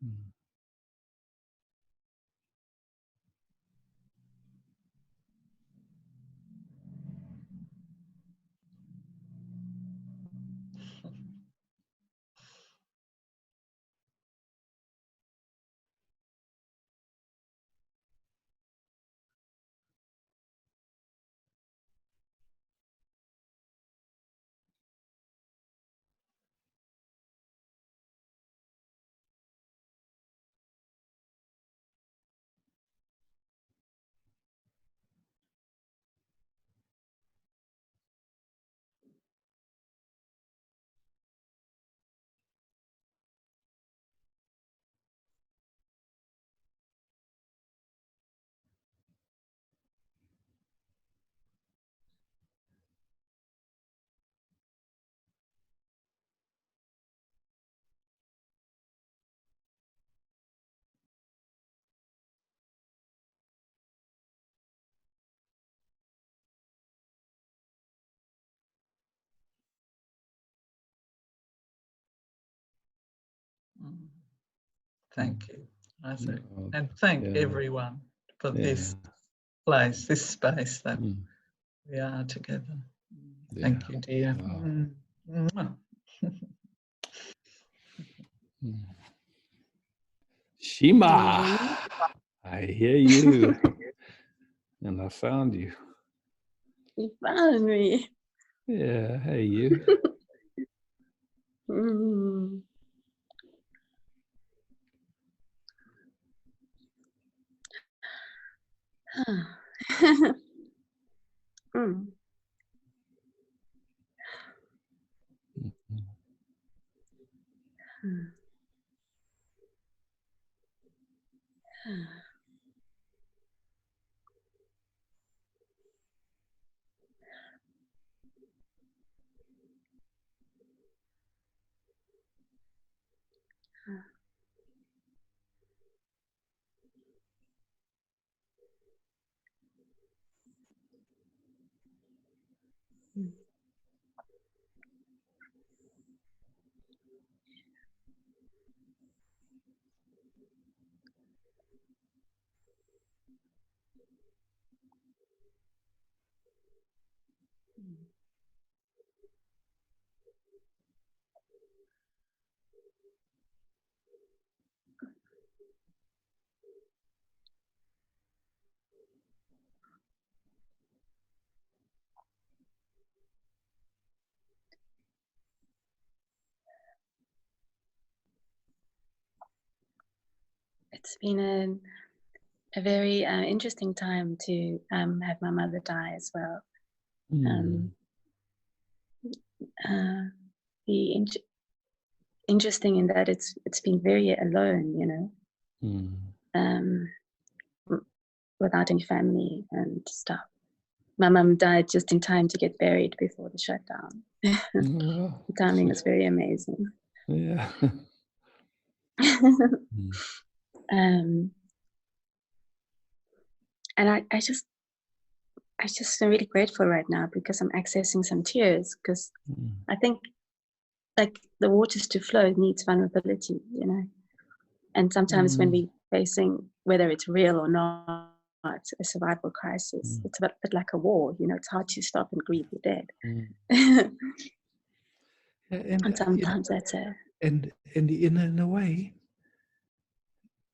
Mm. Thank you, Isaac. Oh, and thank yeah. everyone for this place, this space that we are together. Thank you, dear. Wow. Shima, I hear you. And I found you. You found me. Yeah, hey, you. Mm. Mm. It's been a very interesting time to have my mother die as well. Interesting in that it's been very alone, you know, without any family and stuff. My mum died just in time to get buried before the shutdown. The timing was very amazing. Yeah. And I just am really grateful right now because I'm accessing some tears because I think like the waters to flow needs vulnerability, you know. And sometimes when we're facing, whether it's real or not, a survival crisis, it's a bit like a war, you know, it's hard to stop and grieve the dead. And sometimes that's a... And in a way,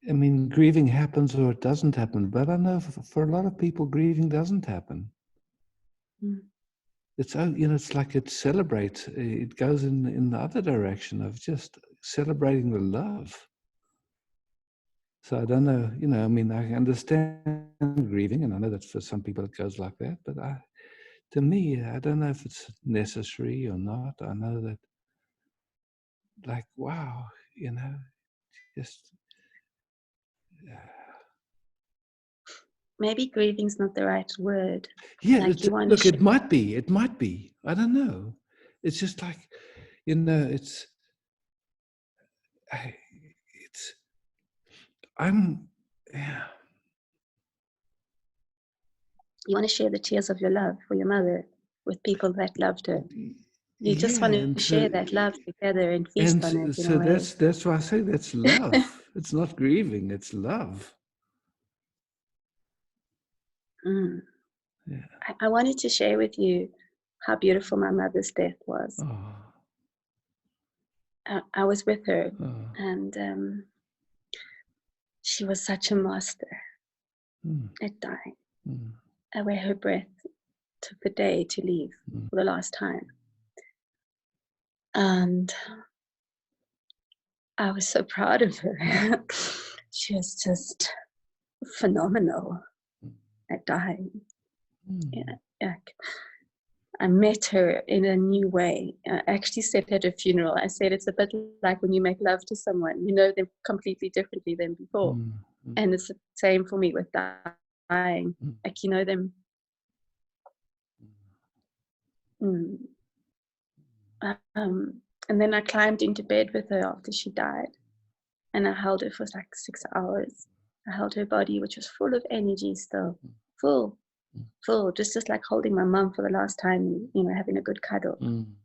I mean, grieving happens or it doesn't happen, but I know for a lot of people, grieving doesn't happen. It's, you know, it's like it celebrates, it goes in the other direction of just celebrating the love. So I don't know, you know, I mean, I understand grieving, and I know that for some people it goes like that, but to me, I don't know if it's necessary or not. I know that, like, wow, you know, just... Maybe grieving's not the right word. Yeah, like look, it might be. It might be. I don't know. It's just like, you know, yeah. You want to share the tears of your love for your mother with people that loved her. You just want to share that love together and feast on it. So that's why I say that's love. It's not grieving. It's love. Yeah. I wanted to share with you how beautiful my mother's death was. I was with her, and she was such a master at dying. Where her breath took the day to leave for the last time. And I was so proud of her. She was just phenomenal at dying. Yeah, I met her in a new way. I actually said at her funeral, I said, it's a bit like when you make love to someone, you know them completely differently than before. And it's the same for me with dying. Like, you know them. And then I climbed into bed with her after she died. And I held her for like 6 hours. I held her body, which was full of energy still. Full, just like holding my mum for the last time, you know, having a good cuddle.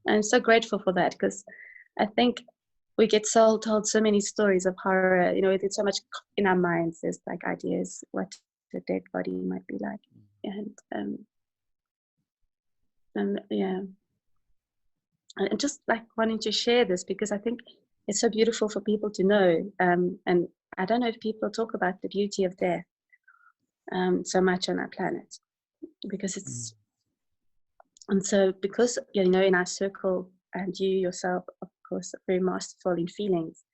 I'm so grateful for that, because I think we get told so many stories of horror, you know, there's so much in our minds, there's like ideas what the dead body might be like. And yeah, and just like wanting to share this, because I think it's so beautiful for people to know. And I don't know if people talk about the beauty of death so much on our planet, because it's, and so because, you know, in our circle, and you yourself, of course, are very masterful in feelings,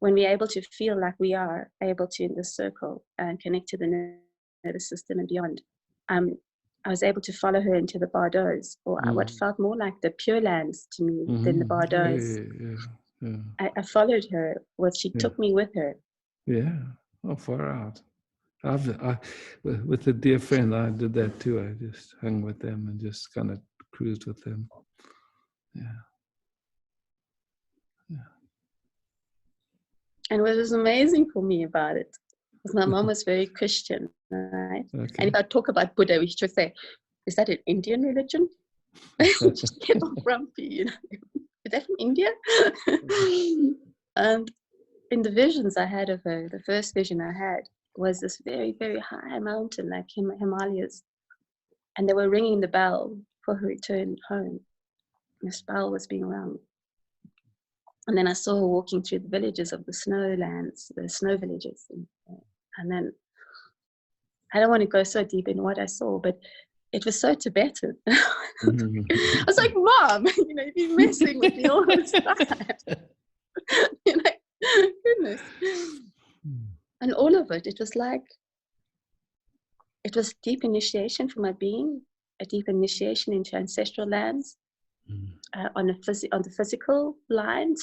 when we're able to feel like we are able to in this circle and connect to the nervous system and beyond, I was able to follow her into the Bardos, or what felt more like the Pure Lands to me than the Bardos. I followed her, she took me with her. Yeah, far out. With a dear friend, I did that too. I just hung with them and just kind of cruised with them. Yeah. And what was amazing for me about it was my mom was very Christian, right? Okay. And if I talk about Buddha, we should say, is that an Indian religion? Just get all grumpy, you know. Is that from India? And in the visions I had of her, the first vision I had was this very, very high mountain, like Himalayas. And they were ringing the bell for her return home. This bell was being rung. And then I saw her walking through the villages of the snowlands, the snow villages. And then, I don't want to go so deep in what I saw, but it was so Tibetan. I was like, Mom, you know, you've been messing with me all this time. You know, goodness. And all of it, it was like, it was deep initiation for my being, a deep initiation into ancestral lands. On the physical line,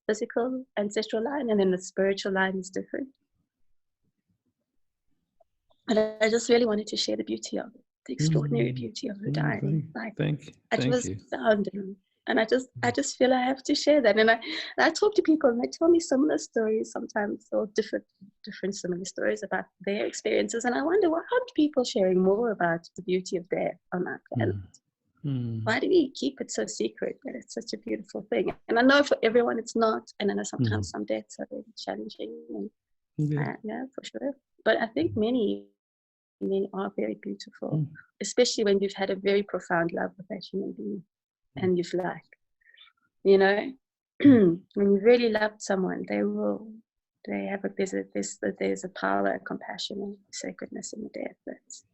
physical ancestral line, and then the spiritual line is different. And I just really wanted to share the beauty of it, the extraordinary beauty of her dying. Thank you. Astounding. And I just feel I have to share that. And I talk to people, and they tell me similar stories sometimes, or different similar stories about their experiences. And I wonder, why aren't people sharing more about the beauty of death on our planet? Why do we keep it so secret? But it's such a beautiful thing. And I know for everyone it's not. And I know sometimes some deaths are really challenging. And, yeah, for sure. But I think many are very beautiful, especially when you've had a very profound love with that human being. And you've like, you know, when you really loved someone, they have there's a power, a compassion, and sacredness in the death. That's,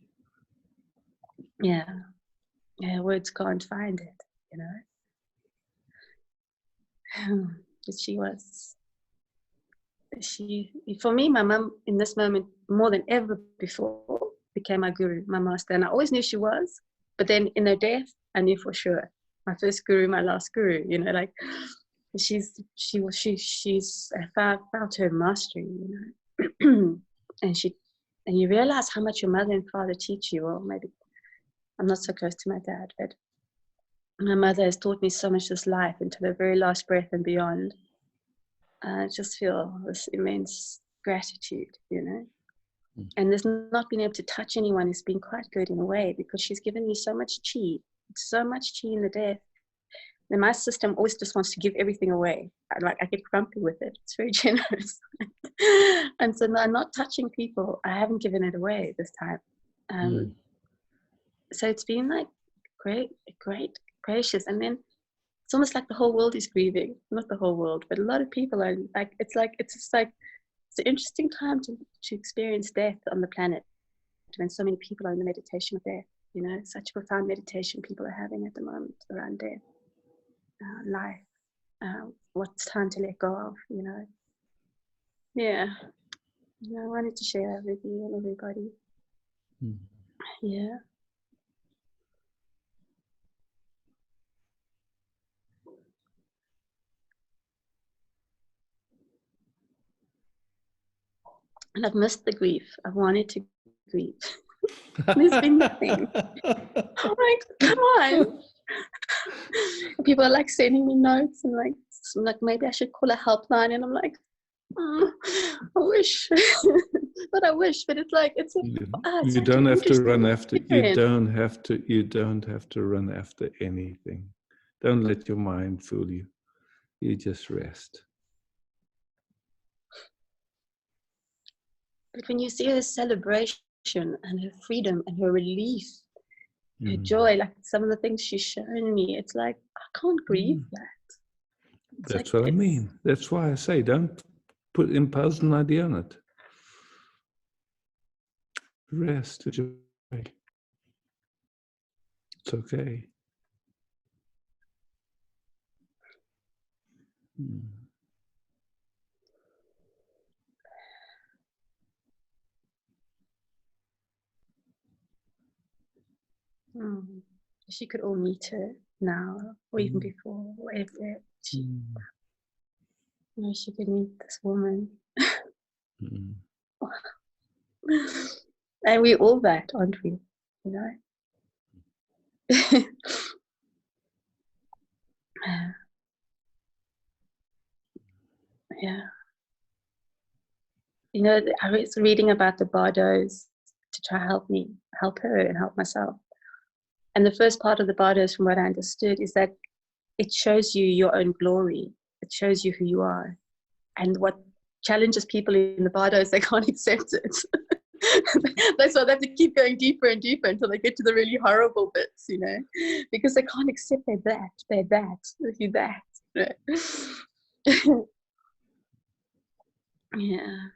words can't find it, you know. But she, for me, my mum in this moment, more than ever before, became my guru, my master. And I always knew she was, but then in her death, I knew for sure. My first guru, my last guru, you know, like I felt her mastery, you know. and you realize how much your mother and father teach you. Or maybe I'm not so close to my dad, but my mother has taught me so much this life until the very last breath and beyond. I just feel this immense gratitude, you know. And there's not being able to touch anyone has been quite good in a way, because she's given me so much chi in the death. And my system always just wants to give everything away. I get grumpy with it. It's very generous. And so I'm not touching people. I haven't given it away this time. So it's been like great, gracious. And then it's almost like the whole world is grieving. Not the whole world, but a lot of people are like, it's an interesting time to experience death on the planet, when so many people are in the meditation of death. You know, such profound meditation people are having at the moment around death, life, what's time to let go of, you know. Yeah, I wanted to share that with you and everybody. Yeah. And I've missed the grief. I've wanted to grieve. There's been nothing. I'm like, come on. People are like sending me notes and like maybe I should call a helpline, and I'm like, I wish. But it's like you don't have to run after you don't have to run after anything. Don't let your mind fool you. You just rest. But when you see her celebration and her freedom and her relief, her joy, like some of the things she's shown me, it's like, I can't grieve that. That's what I mean. That's why I say don't impose an idea on it. Rest, enjoy. It's okay. She could all meet her now, or even before, or if she could meet this woman. And we all that, aren't we? You know? Yeah. You know, I was reading about the bardos to try help her and help myself. And the first part of the bardos, from what I understood, is that it shows you your own glory. It shows you who you are. And what challenges people in the bardos, they can't accept it. That's why they have to keep going deeper and deeper until they get to the really horrible bits, you know, because they can't accept they're that, you're that. You know? Yeah.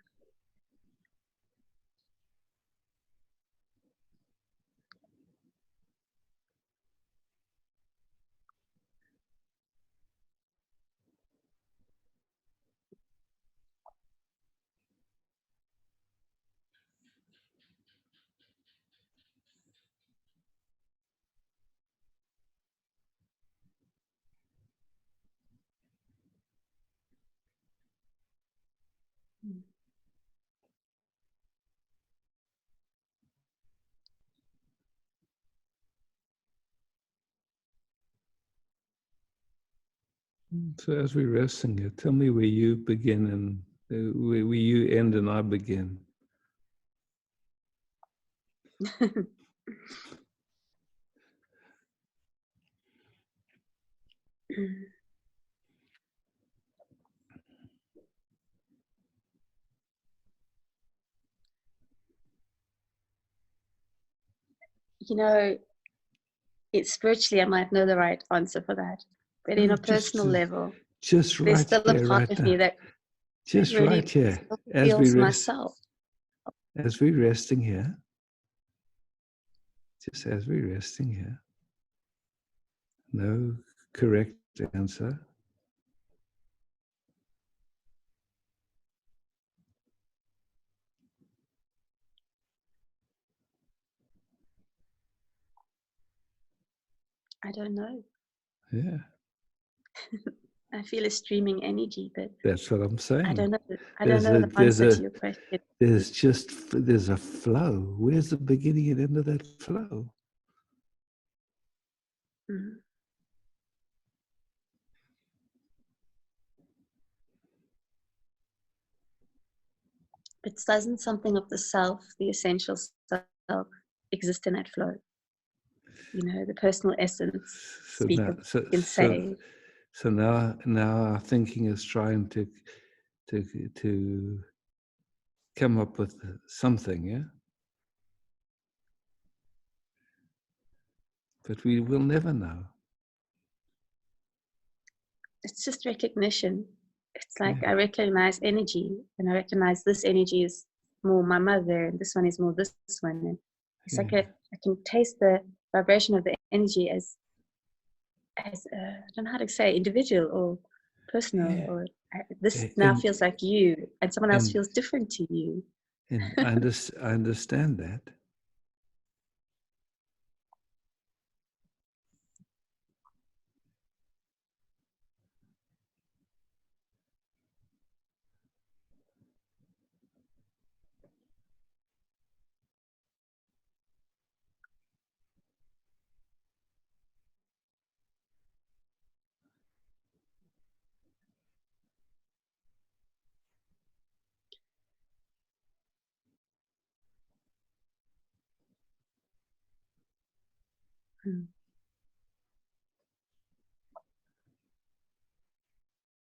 So as we're resting here, tell me where you begin and where you end and I begin. You know, it's spiritually, I might know the right answer for that. But in a personal level, just there's right still a here, part right of now. me that Just really right here, still as we feels rest, myself. as we're resting here, just as we're resting here. No correct answer. I don't know. Yeah. I feel a streaming energy, but That's what I'm saying. I don't know. I don't know the answer to your question. There's a flow. Where's the beginning and end of that flow? Mm. But doesn't something of the self, the essential self, exist in that flow? You know, the personal essence. So now our thinking is trying to come up with something, yeah. But we will never know. It's just recognition. It's like I recognize energy, and I recognize this energy is more my mother, and this one is more this one. And it's like I can taste the vibration of the energy as I don't know how to say, individual or personal, or this now feels like you, and someone else feels different to you. And I understand that.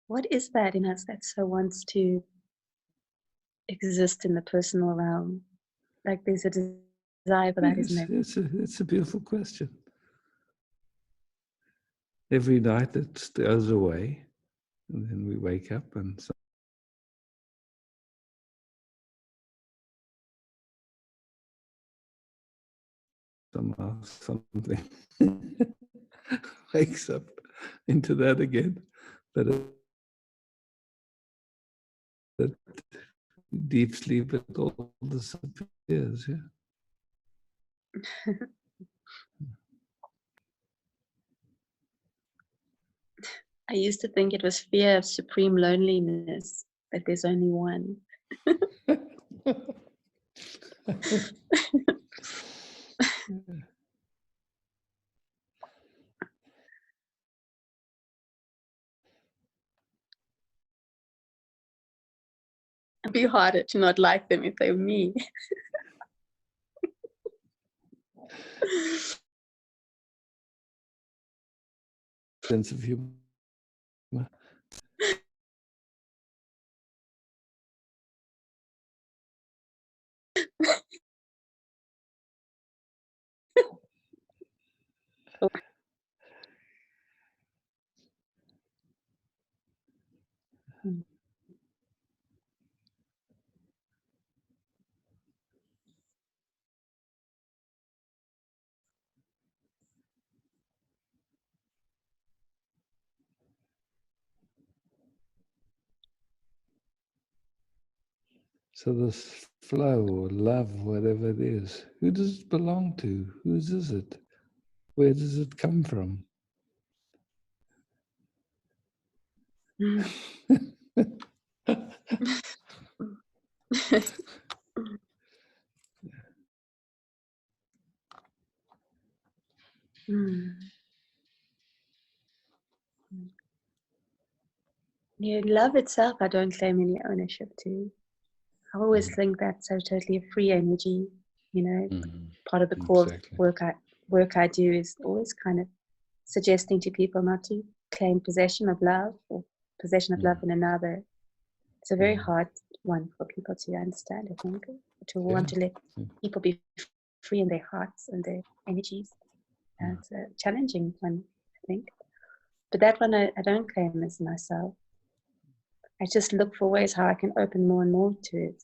What is that in us that so wants to exist in the personal realm? Like there's a desire for that, isn't there? It's a beautiful question. Every night it goes away, and then we wake up and somehow something wakes up into that again. But that deep sleep, it all disappears, yeah. I used to think it was fear of supreme loneliness, that there's only one. It'd be harder to not like them if they were me. Sense of humor. So this flow or love, whatever it is, who does it belong to? Whose is it? Where does it come from? Yeah, love itself, I don't claim any ownership to. I always think that's a totally free energy. You know, part of the core work I do is always kind of suggesting to people not to claim possession of love or possession of love in another. It's a very hard one for people to understand, I think, to want to let people be free in their hearts and their energies. It's a challenging one, I think. But that one I don't claim as myself. I just look for ways how I can open more and more to it.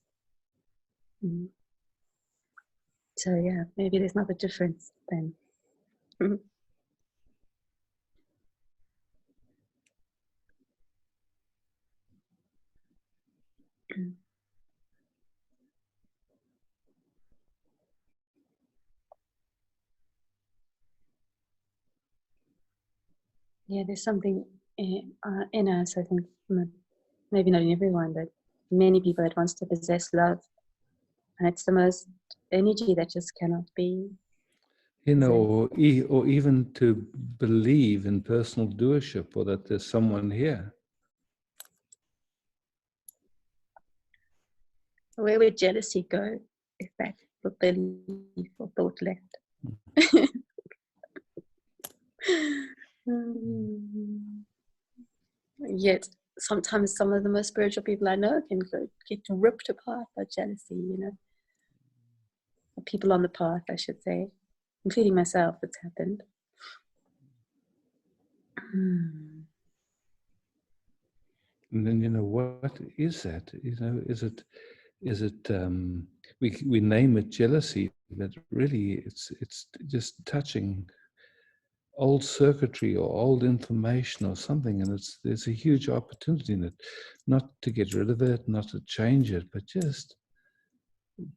So yeah, maybe there's not a difference then. Yeah, there's something in us, I think, maybe not in everyone, but many people that wants to possess love. And it's the most energy that just cannot be. You know, or even to believe in personal doership, or that there's someone here. Where would jealousy go if that belief or thought left? Yet sometimes some of the most spiritual people I know can get ripped apart by jealousy, you know. People on the path, I should say, including myself, it's happened. And then, you know, what is that? You know, is it we name it jealousy, but really it's just touching old circuitry or old information or something, and there's a huge opportunity in it, not to get rid of it, not to change it, but just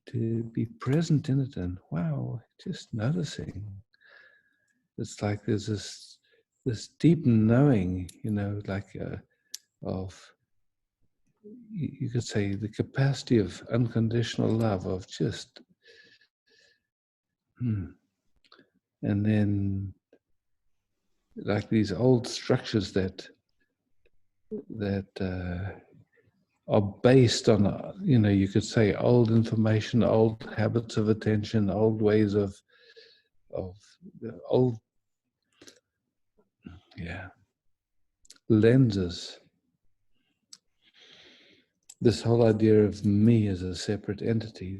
to be present in it. And wow, just noticing. It's like there's this deep knowing, you know, like of, you could say, the capacity of unconditional love, of just and then like these old structures that are based on, you know, you could say old information, old habits of attention, old ways of old lenses. This whole idea of me as a separate entity,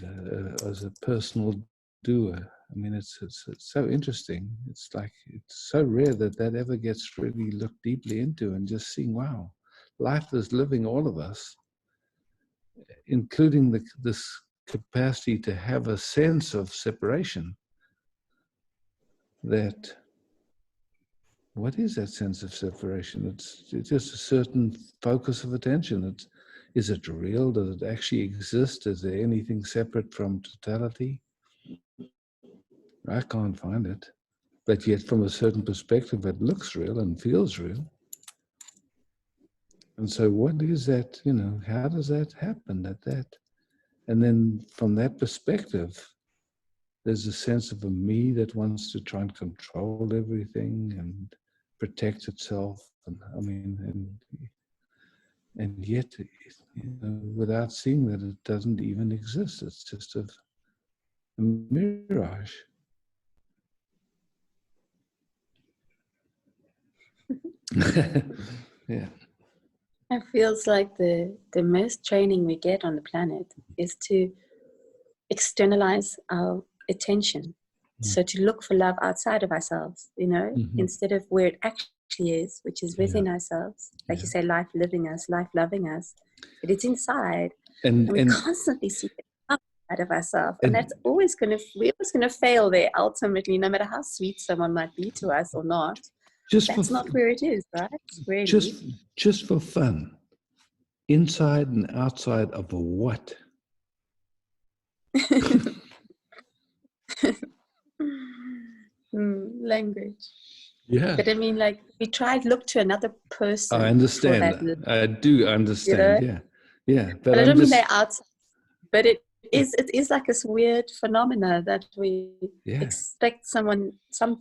as a personal doer. I mean, it's so interesting. It's like, it's so rare that ever gets really looked deeply into, and just seeing, wow, life is living all of us, including this capacity to have a sense of separation. That, what is that sense of separation? It's just a certain focus of attention. Is it real? Does it actually exist? Is there anything separate from totality? I can't find it. But yet, from a certain perspective, it looks real and feels real. And so what is that, you know, how does that happen at that? And then from that perspective, there's a sense of a me that wants to try and control everything and protect itself. And I mean, and yet, you know, without seeing that it doesn't even exist. It's just a mirage. Yeah. It feels like the most training we get on the planet is to externalize our attention. So to look for love outside of ourselves, you know, instead of where it actually is, which is within ourselves. Like you say, life living us, life loving us, but it's inside, and we constantly seek it outside of ourselves, and that's always we're always going to fail there ultimately, no matter how sweet someone might be to us or not. That's not where it is, right? Really. Just for fun, inside and outside of a what? Language. Yeah. But I mean, like, we tried look to another person. I understand. I do understand. You know? Yeah. But I don't mean they're outside. But it is like this weird phenomena that we expect someone to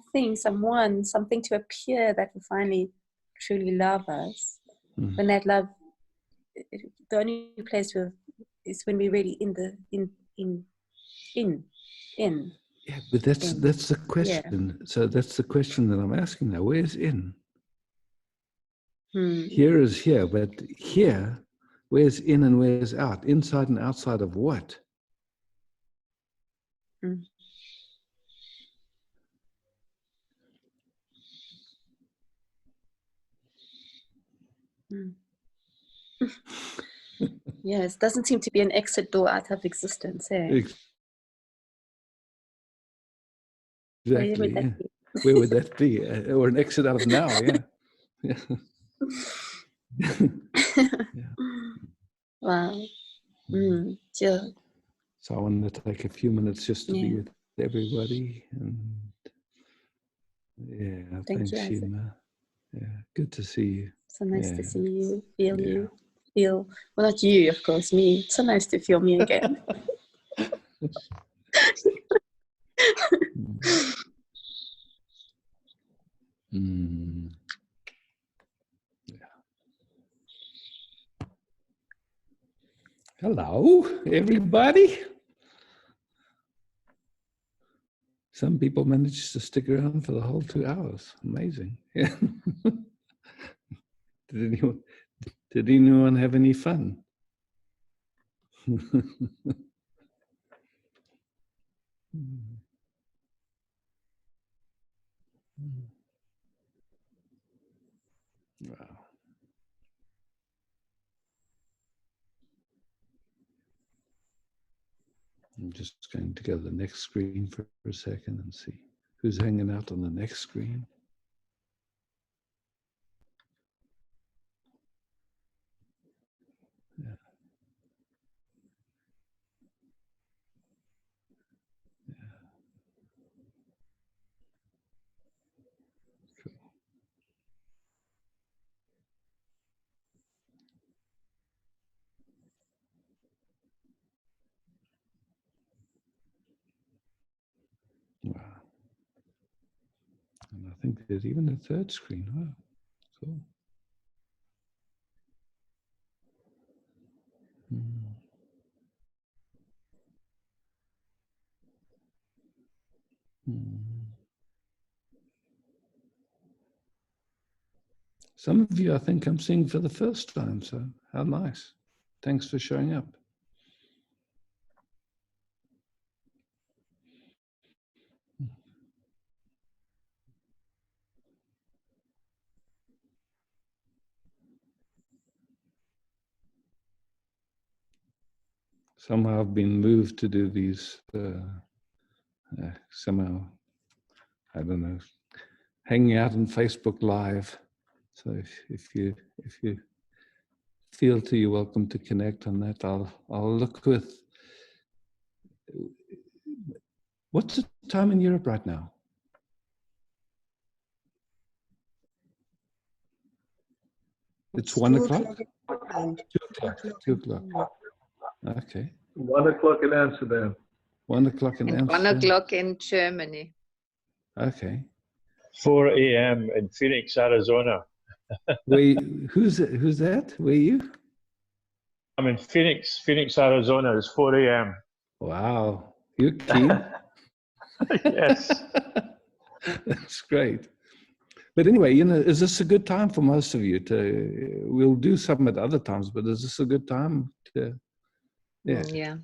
appear that will finally truly love us. When that love, the only place is when we're really in. Yeah, but that's the question. Yeah. So that's the question that I'm asking now. Where's in? Here is here, but here, where's in and where's out? Inside and outside of what? Yes, doesn't seem to be an exit door out of existence. Eh? Exactly. Where would that be? Or an exit out of now? Yeah. Wow. Sure. So I wanted to take a few minutes just to be with everybody. And yeah, Thank thanks, you, Isaac. Sheena. Yeah, good to see you. So nice to see you, feel you, feel, well, not you, of course, me. It's so nice to feel me again. Hello, everybody. Some people managed to stick around for the whole 2 hours. Amazing. Yeah. Did anyone have any fun? Wow. I'm just going to go to the next screen for a second and see who's hanging out on the next screen. Yeah. Cool. Wow. And I think there's even a third screen. Wow. Cool. Some of you, I think, I'm seeing for the first time, so how nice. Thanks for showing up. Somehow I've been moved to do these, somehow, I don't know, hanging out on Facebook Live. So if you feel to, you're welcome to connect on that. I'll look with, what's the time in Europe right now? It's 1 o'clock? 2 o'clock. Okay. 1 o'clock in Amsterdam. 1 o'clock in Amsterdam. 1 o'clock in Germany. Okay. 4 a.m. in Phoenix, Arizona. Who's that? Where are you? I'm in Phoenix, Arizona. It's 4 a.m. Wow. You're keen? Yes. That's great. But anyway, you know, is this a good time for most of you to, we'll do some at other times, but is this a good time to, Yeah.